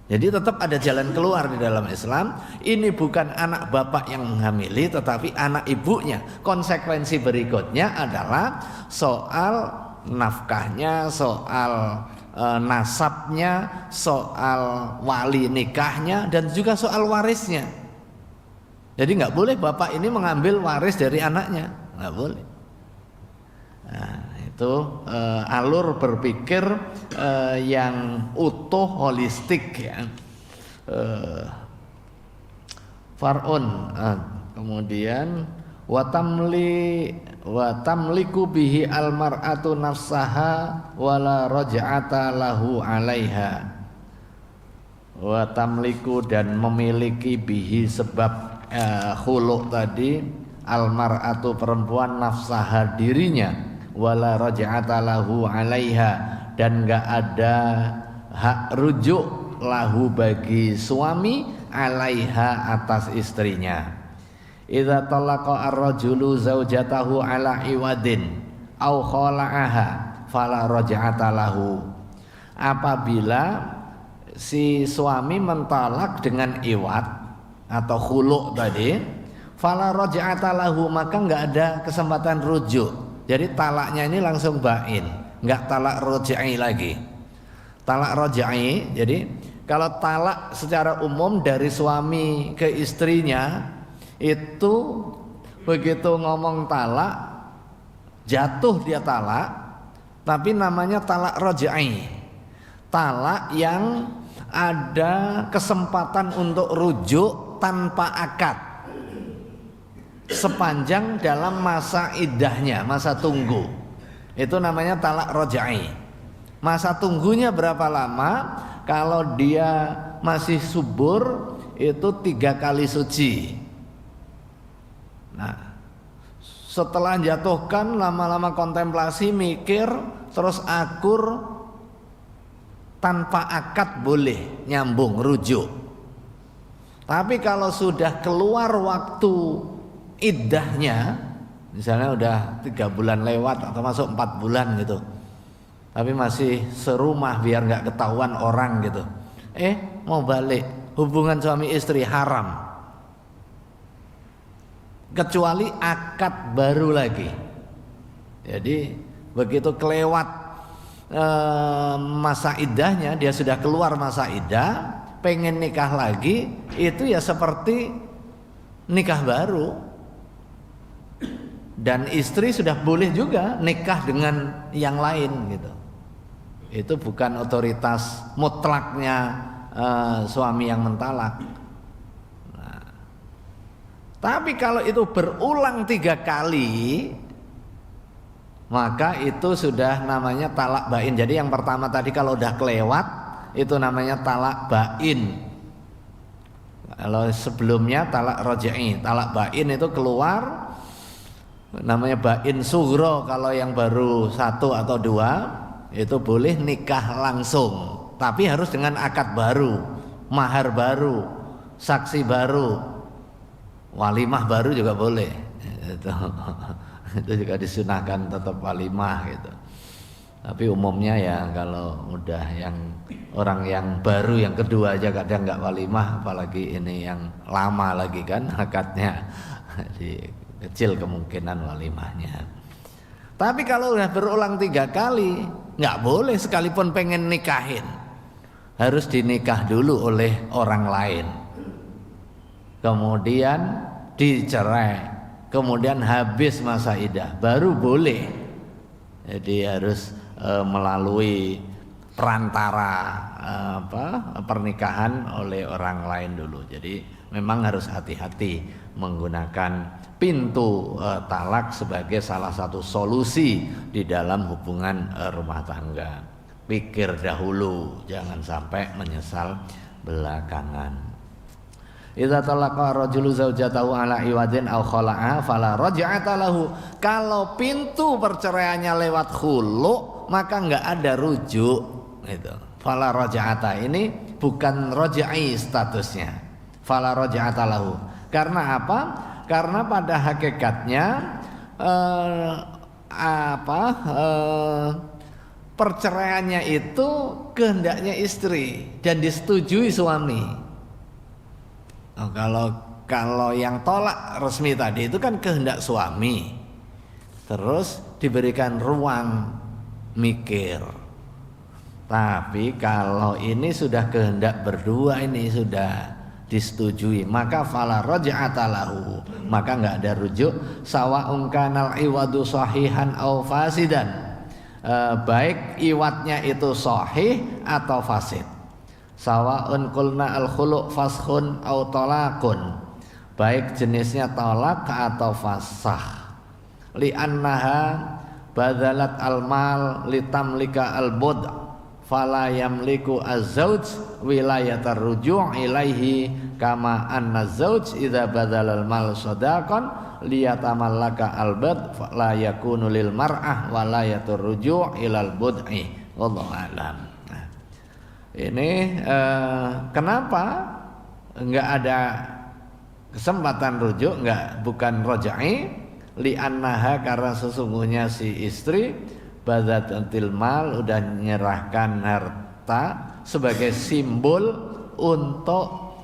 Jadi tetap ada jalan keluar di dalam Islam. Ini bukan anak bapak yang menghamili, tetapi anak ibunya. Konsekuensi berikutnya adalah soal nafkahnya, soal nasabnya, soal wali nikahnya, dan juga soal warisnya. Jadi nggak boleh bapak ini mengambil waris dari anaknya, nggak boleh. Nah, itu alur berpikir yang utuh, holistik ya. Far'un, kemudian wa tamliku bihi almar'atu nafsaha wala raj'ata lahu 'alaiha. Wa tamliku dan memiliki bihi sebab khulu' tadi almar'atu perempuan nafsaha dirinya wala raj'ata lahu 'alaiha dan enggak ada hak rujuk lahu bagi suami 'alaiha atas istrinya. Idza talaqa ar-rajulu zaujatahu 'ala iwadin aw khala'aha fala raj'ata lahu. Apabila si suami mentalak dengan iwad atau khulu' tadi, fala raj'ata lahu, maka enggak ada kesempatan rujuk. Jadi talaknya ini langsung bain, enggak talak raj'i lagi. Talak raj'i, jadi kalau talak secara umum dari suami ke istrinya itu begitu ngomong talak jatuh dia talak, tapi namanya talak raj'i. Talak yang ada kesempatan untuk rujuk tanpa akad sepanjang dalam masa iddahnya, masa tunggu. Itu namanya talak raj'i. Masa tunggunya berapa lama? Kalau dia masih subur itu 3 kali suci. Nah, setelah jatuhkan lama-lama kontemplasi mikir terus akur tanpa akad boleh nyambung rujuk. Tapi kalau sudah keluar waktu iddahnya, misalnya udah 3 bulan lewat atau masuk 4 bulan gitu, tapi masih serumah biar nggak ketahuan orang gitu, mau balik, hubungan suami istri haram kecuali akad baru lagi. Jadi begitu kelewat masa iddahnya, dia sudah keluar masa iddah, pengen nikah lagi, itu ya seperti nikah baru. Dan istri sudah boleh juga nikah dengan yang lain gitu. Itu bukan otoritas mutlaknya suami yang mentalak. Tapi kalau itu berulang 3 kali, maka itu sudah namanya talak bain. Jadi yang pertama tadi kalau udah kelewat, itu namanya talak bain. Kalau sebelumnya talak raj'i, talak bain itu keluar, namanya bain sughra. Kalau yang baru 1 atau 2, itu boleh nikah langsung. Tapi harus dengan akad baru, mahar baru, saksi baru, walimah baru juga boleh. Itu juga disunahkan tetap walimah gitu. Tapi umumnya ya kalau udah yang orang yang baru yang kedua aja kadang nggak walimah, apalagi ini yang lama lagi kan akadnya, jadi kecil kemungkinan walimahnya. Tapi kalau udah berulang 3 kali nggak boleh, sekalipun pengen nikahin harus dinikah dulu oleh orang lain, kemudian dicerai, kemudian habis masa iddah baru boleh. Jadi harus melalui perantara pernikahan oleh orang lain dulu. Jadi memang harus hati-hati menggunakan pintu talak sebagai salah satu solusi di dalam hubungan rumah tangga. Pikir dahulu, jangan sampai menyesal belakangan. Idza talaqa rajulu zaujatahu ala iwadin aw khala'a fala raj'ata lahu. Kalau pintu perceraiannya lewat khulu, maka enggak ada rujuk gitu. Fala raj'ata ini bukan raj'i statusnya. Fala raj'ata lahu. Karena apa? Karena pada hakikatnya perceraiannya itu kehendaknya istri dan disetujui suami. Kalau yang tolak resmi tadi itu kan kehendak suami, terus diberikan ruang mikir. Tapi kalau ini sudah kehendak berdua, ini sudah disetujui, maka fala raj'ata lahu, maka enggak ada rujuk. Sawa'un kanal iwadu sahihan aw fasidan, baik iwadnya itu sahih atau fasid. Sawa'un qulna al-khulu' faskhun aw talaqun, baik jenisnya talak atau fasakh. Li'annaha badalat al-mal litamlika al-bud' fala yamliku az-zawj wilayatar ruju' ilaihi kama anna az-zawj idza badalal mal sadaqan liyatamallaka al-bud' fala yakunu lil mar'ah walayatur ruju' ilal bud'i. Wallahu a'lam. Nah, ini kenapa enggak ada kesempatan rujuk, bukan rojai? Li'annaha, karena sesungguhnya si istri badzatil mal, udah menyerahkan harta sebagai simbol untuk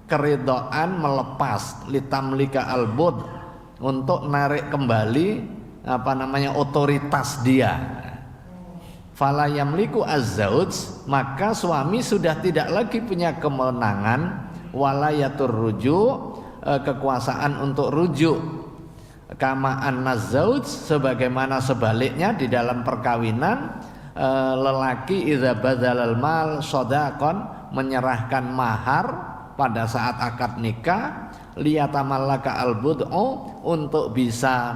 keridhaan melepas, litamlika albud, untuk narik kembali otoritas dia. Fala yamliku az-zauj, maka suami sudah tidak lagi punya kemenangan, walayatur rujuk, kekuasaan untuk rujuk. Kama an-nazauj, sebagaimana sebaliknya di dalam perkawinan, lelaki idza badzalal mal shadaqan, menyerahkan mahar pada saat akad nikah, liyatamallaka al-bud'u, untuk bisa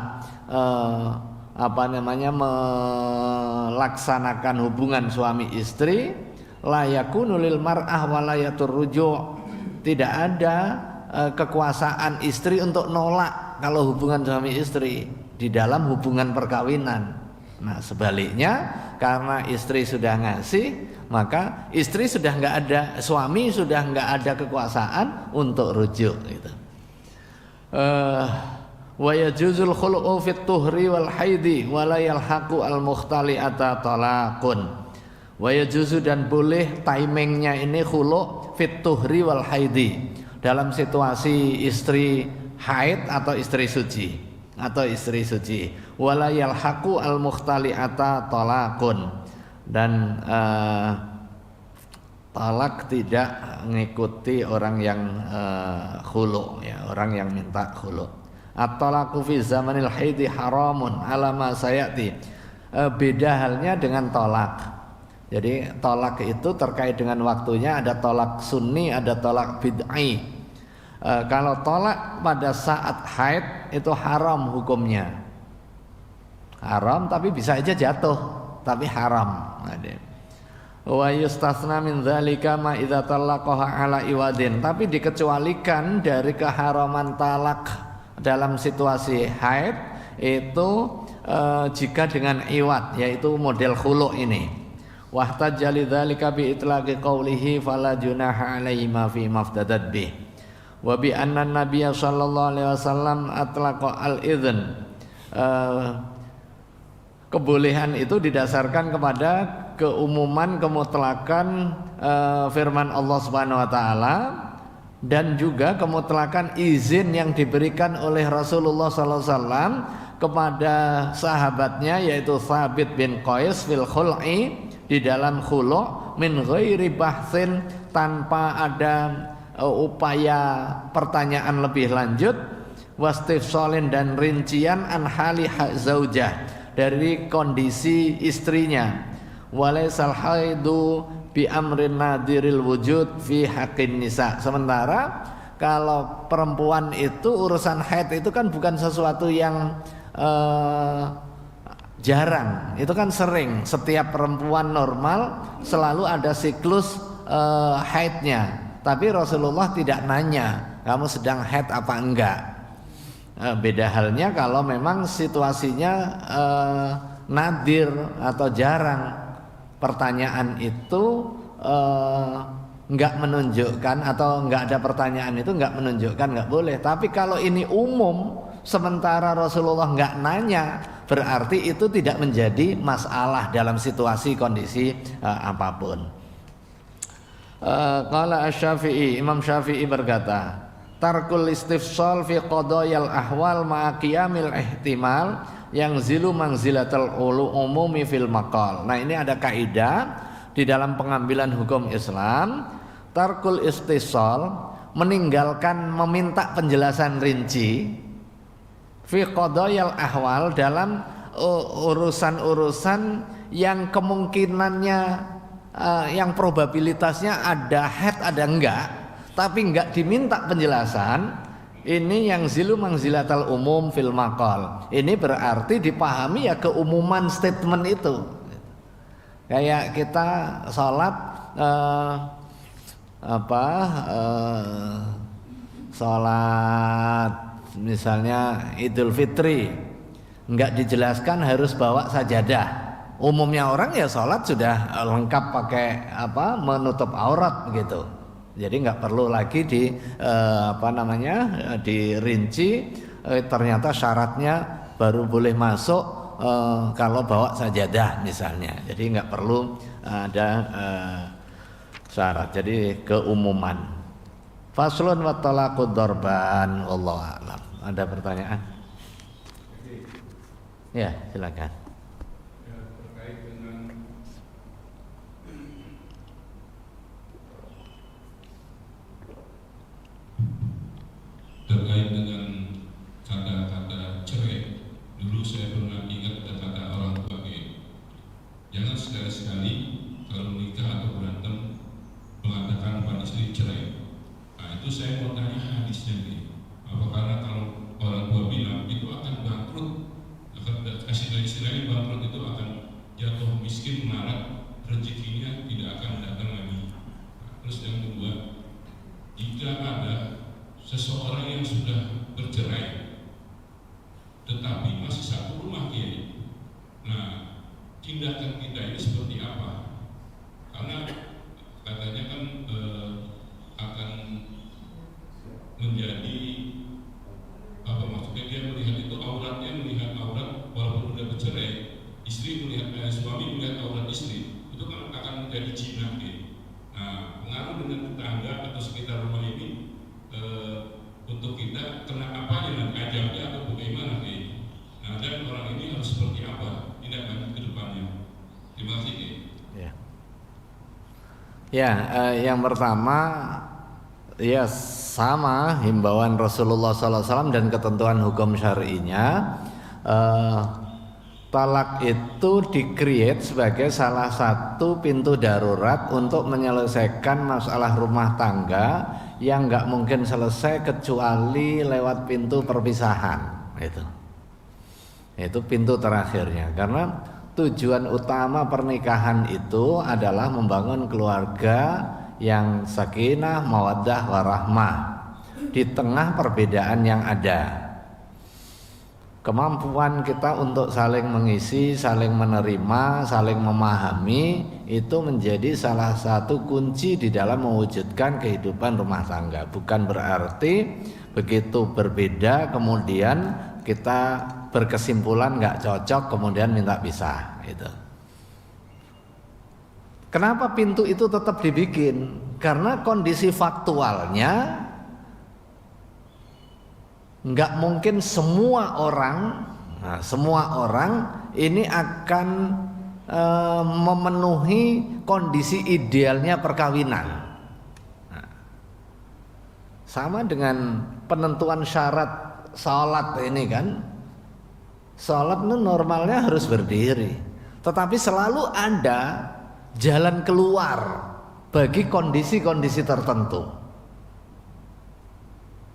melaksanakan hubungan suami istri. La yakunu lil mar'ah walayatur ruju', tidak ada kekuasaan istri untuk nolak kalau hubungan suami istri di dalam hubungan perkawinan. Nah, sebaliknya, karena istri sudah ngasih, maka istri sudah nggak ada, suami sudah nggak ada kekuasaan untuk rujuk gitu. Wa yajuzul khulu'u fit tuhri wal haidi wa la yalhaqu al mukhtali'ata talaqun. Wa yajuzu, dan boleh timingnya ini khulu' fit tuhri wal haidi, dalam situasi istri haid atau istri suci, wala yalhaqu al mukhtali'ata talaqun, dan talak tidak mengikuti orang yang khulu', ya, orang yang minta khulu'. At-talaqu fi zamanil haidi haramun ala ma sayati. Beda halnya dengan tolak. Jadi tolak itu terkait dengan waktunya, ada tolak sunni, ada tolak bid'i. Kalau tolak pada saat haid itu haram hukumnya. Haram, tapi bisa aja jatuh, tapi haram. Wa yustatsna min dzalika ma idza talaqaha ala iwadin, tapi dikecualikan dari keharaman talak dalam situasi haid itu jika dengan iwad, yaitu model khulu' ini. Wahtajja lidzalika bi itlaqi qawlihi fala junaha alaihi ma fi maftadat bih. Wa bi anna nabiyya sallallahu alaihi wasallam atlaqa al-idzn. Kebolehan itu didasarkan kepada keumuman, kemutlakan firman Allah Subhanahu wa taala, dan juga kemutlakan izin yang diberikan oleh Rasulullah sallallahu alaihi wasallam kepada sahabatnya, yaitu Thabit bin Qais fil khul'i, di dalam khulu' min ghairi bahtsin, tanpa ada upaya pertanyaan lebih lanjut, wastifsalin, dan rincian an hali zaujah, dari kondisi istrinya, walaisal haidu bi amrin nadiril wujud fi haqqin nisa. Sementara kalau perempuan itu urusan haid itu kan bukan sesuatu yang jarang, itu kan sering. Setiap perempuan normal selalu ada siklus haidnya, tapi Rasulullah tidak nanya kamu sedang haid apa enggak. Beda halnya kalau memang situasinya nadir atau jarang, pertanyaan itu enggak menunjukkan, atau enggak ada pertanyaan itu enggak menunjukkan enggak boleh. Tapi kalau ini umum, sementara Rasulullah enggak nanya, berarti itu tidak menjadi masalah dalam situasi kondisi apapun. Qala Asy-Syafi'i, Imam Syafi'i berkata, tarkul istifsal fi qadayal ahwal ma'a qiyamil ihtimal yang zilu manzilatal umumi fil maqal. Nah, ini ada kaidah di dalam pengambilan hukum Islam. Tarkul istifsal, meninggalkan meminta penjelasan rinci, fi qadayal ahwal, dalam urusan-urusan yang kemungkinannya yang probabilitasnya ada haid ada enggak, tapi nggak diminta penjelasan, ini yang zilu mangzilatal umum fil maqal. Ini berarti dipahami ya keumuman statement itu. Kayak kita sholat sholat misalnya Idul Fitri, nggak dijelaskan harus bawa sajadah. Umumnya orang ya sholat sudah lengkap pakai menutup aurat gitu. Jadi nggak perlu lagi dirinci. Ternyata syaratnya baru boleh masuk kalau bawa sajadah misalnya. Jadi nggak perlu ada syarat. Jadi keumuman. Faslun wa talaqud darban, wallahu a'lam. Ada pertanyaan? Ya, silakan. Terkait dengan kata-kata cerai, dulu saya pernah ingat kata-kata orang tua jangan sekali-sekali kalau menikah atau berantem mengatakan pada istri cerai. Nah, itu saya mau tanya hadisnya apa karena kalau orang tua bilang itu akan bangkrut, akan kasih istilahnya bangkrut itu akan jatuh miskin, melarat, rezekinya tidak akan datang lagi. Nah, terus yang kedua, jika ada seseorang yang sudah bercerai tetapi masih satu rumah Kiai, nah tindakan kita ini seperti apa? Karena katanya kan akan menjadi maksudnya dia melihat itu auratnya, melihat aurat walaupun sudah bercerai, istri melihat suami melihat aurat istri, itu kan akan menjadi jinah Kiai. Nah, pengaruh dengan tetangga atau sekitar rumah ini untuk kita kena apanya nanti, ajalnya atau bagaimana nih? Nah, dan orang ini harus seperti apa tindakan ke depannya? Terima kasih. Yang pertama ya sama himbauan Rasulullah SAW dan ketentuan hukum syar'inya. Talak itu di-create sebagai salah satu pintu darurat untuk menyelesaikan masalah rumah tangga yang nggak mungkin selesai kecuali lewat pintu perpisahan. Itu pintu terakhirnya, karena tujuan utama pernikahan itu adalah membangun keluarga yang sakinah, mawaddah, warahmah di tengah perbedaan yang ada. Kemampuan kita untuk saling mengisi, saling menerima, saling memahami itu menjadi salah satu kunci di dalam mewujudkan kehidupan rumah tangga. Bukan berarti begitu berbeda kemudian kita berkesimpulan nggak cocok kemudian minta pisah. Kenapa pintu itu tetap dibikin? Karena kondisi faktualnya nggak mungkin semua orang ini akan memenuhi kondisi idealnya perkawinan. Sama dengan penentuan syarat sholat ini kan, sholat itu normalnya harus berdiri, tetapi selalu ada jalan keluar bagi kondisi-kondisi tertentu.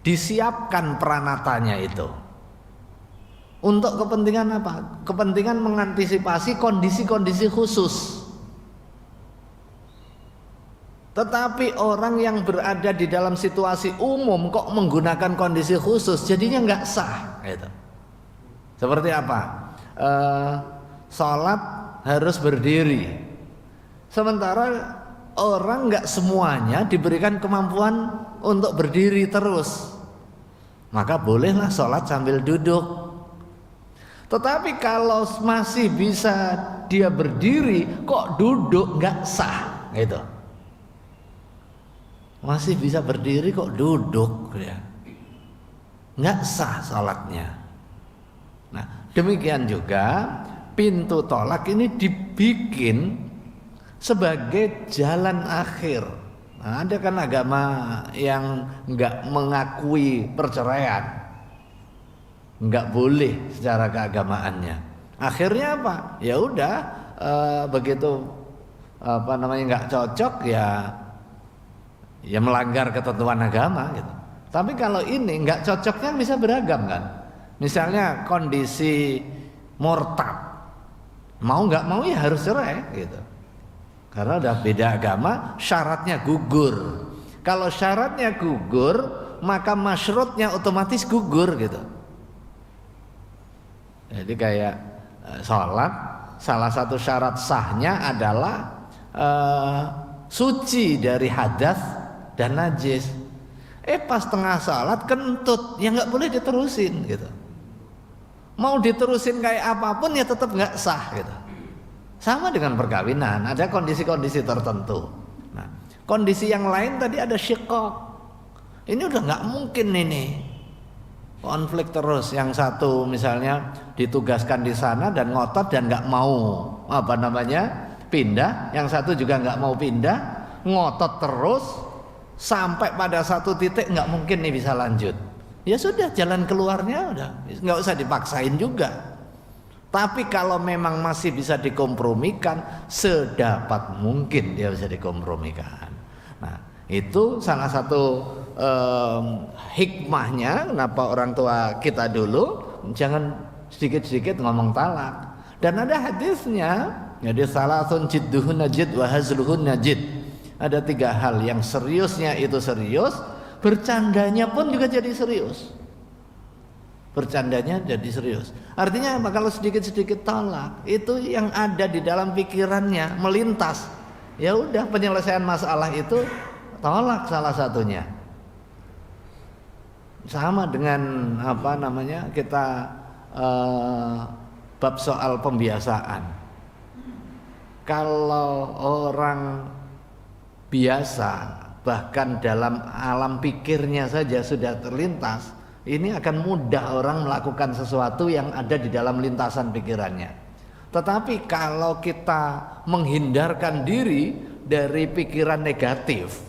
Disiapkan peranatanya itu untuk kepentingan apa? Kepentingan mengantisipasi kondisi-kondisi khusus. Tetapi orang yang berada di dalam situasi umum kok menggunakan kondisi khusus, jadinya nggak sah. Seperti apa? Sholat harus berdiri, sementara orang nggak semuanya diberikan kemampuan untuk berdiri terus. Maka bolehlah sholat sambil duduk. Tetapi kalau masih bisa dia berdiri kok duduk, nggak sah Masih bisa berdiri kok duduk ya, nggak sah sholatnya. Nah, demikian juga pintu tolak ini dibikin sebagai jalan akhir. Nah, ada kan agama yang nggak mengakui perceraian, nggak boleh secara keagamaannya. Akhirnya apa? Ya udah, begitu nggak cocok ya ya melanggar ketentuan agama gitu. Tapi kalau ini nggak cocoknya bisa beragam kan. Misalnya kondisi murtad, mau nggak mau ya harus cerai gitu. Karena udah beda agama, syaratnya gugur. Kalau syaratnya gugur, maka masyrutnya otomatis gugur gitu. Jadi kayak sholat, salah satu syarat sahnya adalah suci dari hadas dan najis. Pas tengah sholat kentut, ya nggak boleh diterusin gitu. Mau diterusin kayak apapun ya tetap nggak sah gitu. Sama dengan perkawinan, ada kondisi-kondisi tertentu. Nah, kondisi yang lain tadi ada syiqaq. Ini udah nggak mungkin ini konflik terus. Yang satu misalnya ditugaskan di sana dan ngotot dan nggak mau pindah. Yang satu juga nggak mau pindah, ngotot terus sampai pada satu titik nggak mungkin nih bisa lanjut. Ya sudah, jalan keluarnya udah nggak usah dipaksain juga. Tapi kalau memang masih bisa dikompromikan, sedapat mungkin dia bisa dikompromikan. Nah, itu salah satu hikmahnya kenapa orang tua kita dulu jangan sedikit-sedikit ngomong talak. Dan ada hadisnya, jadi salasun jidduhun najid wa hazluhun najid. Ada 3 hal yang seriusnya itu serius, bercandanya pun juga jadi serius. Bercandanya jadi serius. Artinya apa? Kalau sedikit-sedikit tolak, itu yang ada di dalam pikirannya melintas. Ya udah, penyelesaian masalah itu tolak salah satunya. Sama dengan kita bab soal pembiasaan. Kalau orang biasa bahkan dalam alam pikirnya saja sudah terlintas, ini akan mudah orang melakukan sesuatu yang ada di dalam lintasan pikirannya. Tetapi kalau kita menghindarkan diri dari pikiran negatif,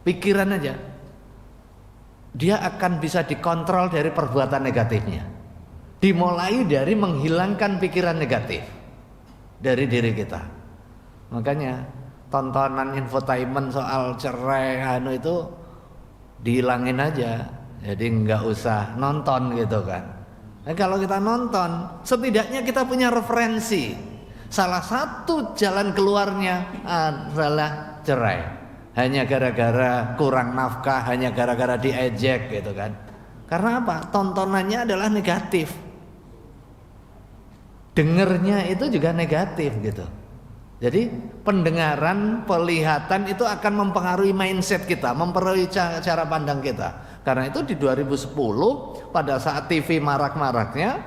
pikiran aja, dia akan bisa dikontrol dari perbuatan negatifnya. Dimulai dari menghilangkan pikiran negatif dari diri kita. Makanya tontonan infotainment soal cerai itu dihilangin aja. Jadi nggak usah nonton gitu kan. Nah, kalau kita nonton, setidaknya kita punya referensi. Salah satu jalan keluarnya adalah cerai. Hanya gara-gara kurang nafkah, hanya gara-gara diejek gitu kan. Karena apa? Tontonannya adalah negatif. Dengernya itu juga negatif gitu. Jadi pendengaran, pelihatan itu akan mempengaruhi mindset kita, mempengaruhi cara pandang kita. Karena itu di 2010 pada saat TV marak-maraknya,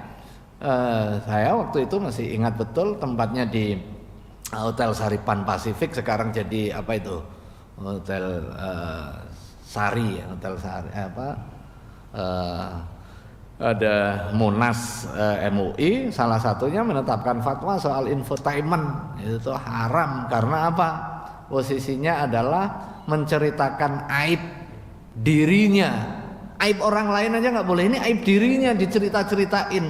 saya waktu itu masih ingat betul tempatnya di Hotel Saripan Pasifik, sekarang jadi Hotel Sari, Hotel Sari ada Munas MUI, salah satunya menetapkan fatwa soal infotainment itu haram. Karena apa? Posisinya adalah menceritakan aib dirinya, aib orang lain aja nggak boleh, ini aib dirinya dicerita-ceritain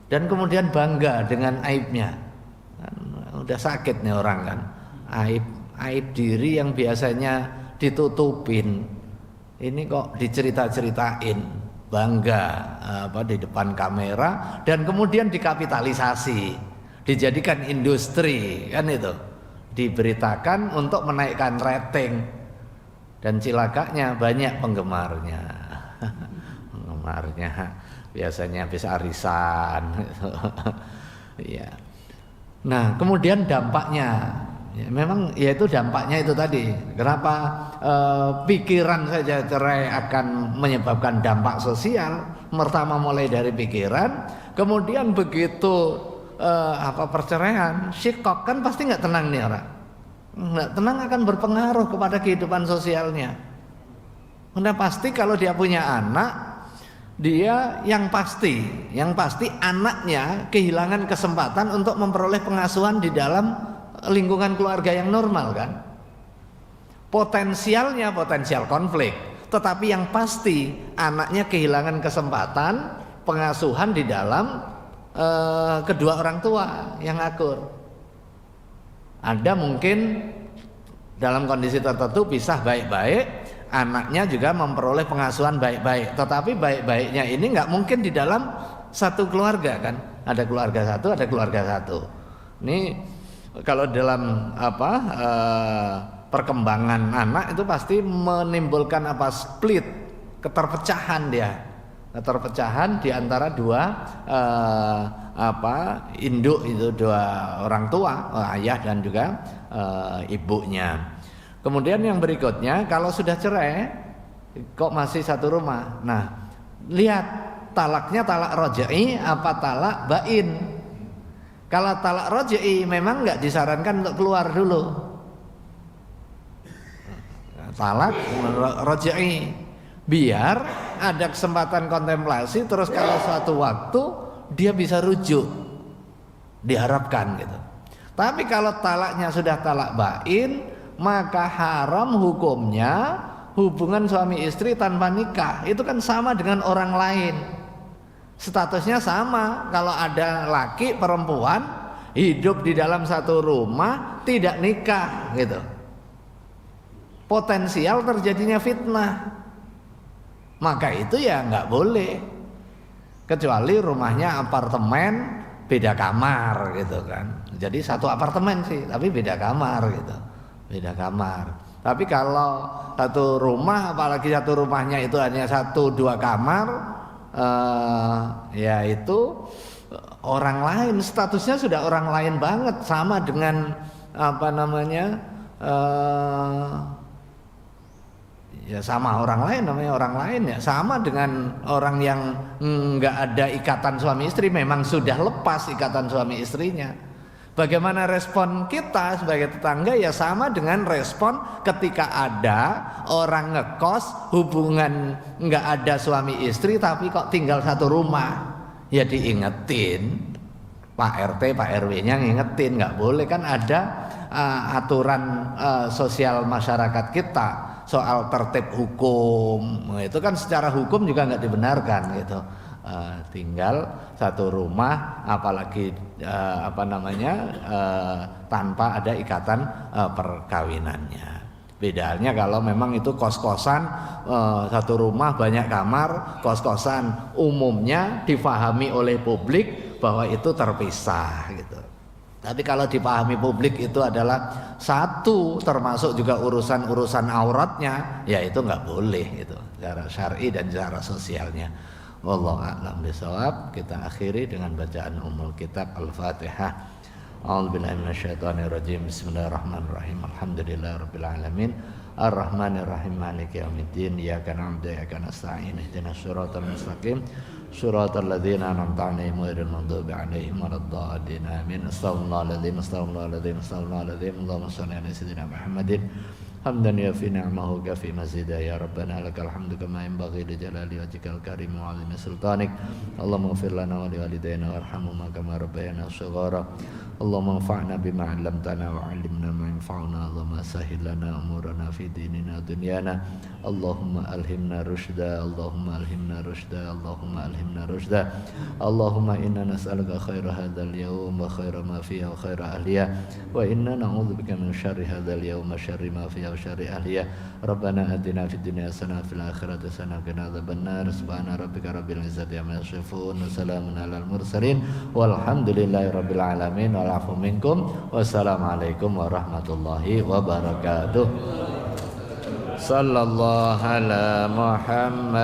dan kemudian bangga dengan aibnya. Kan, udah sakit nih orang kan, aib diri yang biasanya ditutupin, ini kok dicerita-ceritain, bangga di depan kamera dan kemudian dikapitalisasi, dijadikan industri kan itu, diberitakan untuk menaikkan rating. Dan cilakanya banyak penggemarnya. Penggemarnya biasanya habis arisan. Ya. Nah, kemudian dampaknya, memang yaitu dampaknya itu tadi. Kenapa pikiran saja cerai akan menyebabkan dampak sosial? Pertama mulai dari pikiran, kemudian begitu perceraian, syiqaq kan pasti nggak tenang nih orang. Nggak tenang akan berpengaruh kepada kehidupan sosialnya. Karena pasti kalau dia punya anak, dia yang pasti anaknya kehilangan kesempatan untuk memperoleh pengasuhan di dalam lingkungan keluarga yang normal kan. Potensial konflik, tetapi yang pasti anaknya kehilangan kesempatan pengasuhan di dalam kedua orang tua yang akur. Ada mungkin dalam kondisi tertentu pisah baik-baik, anaknya juga memperoleh pengasuhan baik-baik. Tetapi baik-baiknya ini nggak mungkin di dalam satu keluarga kan? Ada keluarga satu, ada keluarga satu. Ini kalau dalam perkembangan anak itu pasti menimbulkan split, keterpecahan dia. Keterpecahan di antara dua induk itu, dua orang tua, ayah dan juga ibunya. Kemudian yang berikutnya, kalau sudah cerai kok masih satu rumah. Nah, lihat talaknya talak rojai apa talak bain. Kalau talak rojai memang nggak disarankan untuk keluar dulu. Talak rojai biar ada kesempatan kontemplasi, terus kalau suatu waktu dia bisa rujuk, diharapkan gitu. Tapi kalau talaknya sudah talak bain, maka haram hukumnya hubungan suami istri tanpa nikah. Itu kan sama dengan orang lain, statusnya sama. Kalau ada laki perempuan hidup di dalam satu rumah tidak nikah gitu, potensial terjadinya fitnah. Maka itu ya nggak boleh, kecuali rumahnya apartemen beda kamar gitu kan. Jadi satu apartemen sih tapi beda kamar gitu, beda kamar. Tapi kalau satu rumah, apalagi satu rumahnya itu hanya 1-2 kamar, ya itu orang lain, statusnya sudah orang lain banget, sama dengan ya sama orang lain, namanya orang lain ya, sama dengan orang yang nggak ada ikatan suami istri, memang sudah lepas ikatan suami istrinya. Bagaimana respon kita sebagai tetangga ya sama dengan respon ketika ada orang ngekos, hubungan nggak ada suami istri tapi kok tinggal satu rumah, ya diingetin Pak RT, Pak RW-nya ngingetin, nggak boleh kan, ada aturan sosial masyarakat kita soal tertib hukum. Itu kan secara hukum juga nggak dibenarkan gitu. Tinggal satu rumah, apalagi tanpa ada ikatan perkawinannya. Bedanya kalau memang itu kos-kosan, satu rumah banyak kamar, kos-kosan umumnya difahami oleh publik bahwa itu terpisah gitu. Tapi kalau dipahami publik itu adalah satu, termasuk juga urusan-urusan auratnya, ya itu nggak boleh itu secara syar'i dan secara sosialnya. Wallahu a'lam bishawab. Kita akhiri dengan bacaan Ummul Kitab Al-Fatihah. A'udzubillahi minasyaitonirrajim. Bismillahirrahmanirrahim. Alhamdulillahirabbil alamin. Ar-Rahmanir-Rahim. Maliki yaumiddin. Iyyaka na'budu wa iyyaka nasta'in. Ihdinas siratal mustaqim. Suratul ladzina an'amta 'alaihim ghairil maghdubi 'alaihim waladdallin. Amin. Astaghfirullahaladzim. Allahumma shalli ala sayyidina Muhammadin hamdan yafi ni'amahu kafi mazidah. Ya Rabbana lakal hamdu kama yanbaghi li jalali wajhikal karim wa 'azimi sultanik. Allahumma ighfir lana wa liwalidayna warhamhuma kama rabbayana shighara. Allahumma anfa'na bima 'allamtana wa 'allimna ma yanfa'una. Allahumma sahhil lana umurana fi dinina wa dunyana. Allahumma alhimna rusyda. Allahumma alhimna rusyda. Allahumma alhimna rusyda. Allahumma inna nas'aluka khaira hadzal yawm wa khaira ma fihi wa khaira ahliya, wa inna na'udzubika min syarri hadzal yawm wa syarri ma fihi wa syarri ahliya. Rabbana atina fid dunya hasanah wa fil akhirati hasanah wa qina adzabannar. Subhana rabbika rabbil izzati amma yasifun wa salamun alal mursalin walhamdulillahi rabbil alamin. Wal afu minkum. Wassalamualaikum warahmatullahi wabarakatuh. Sallallahu ala Muhammad.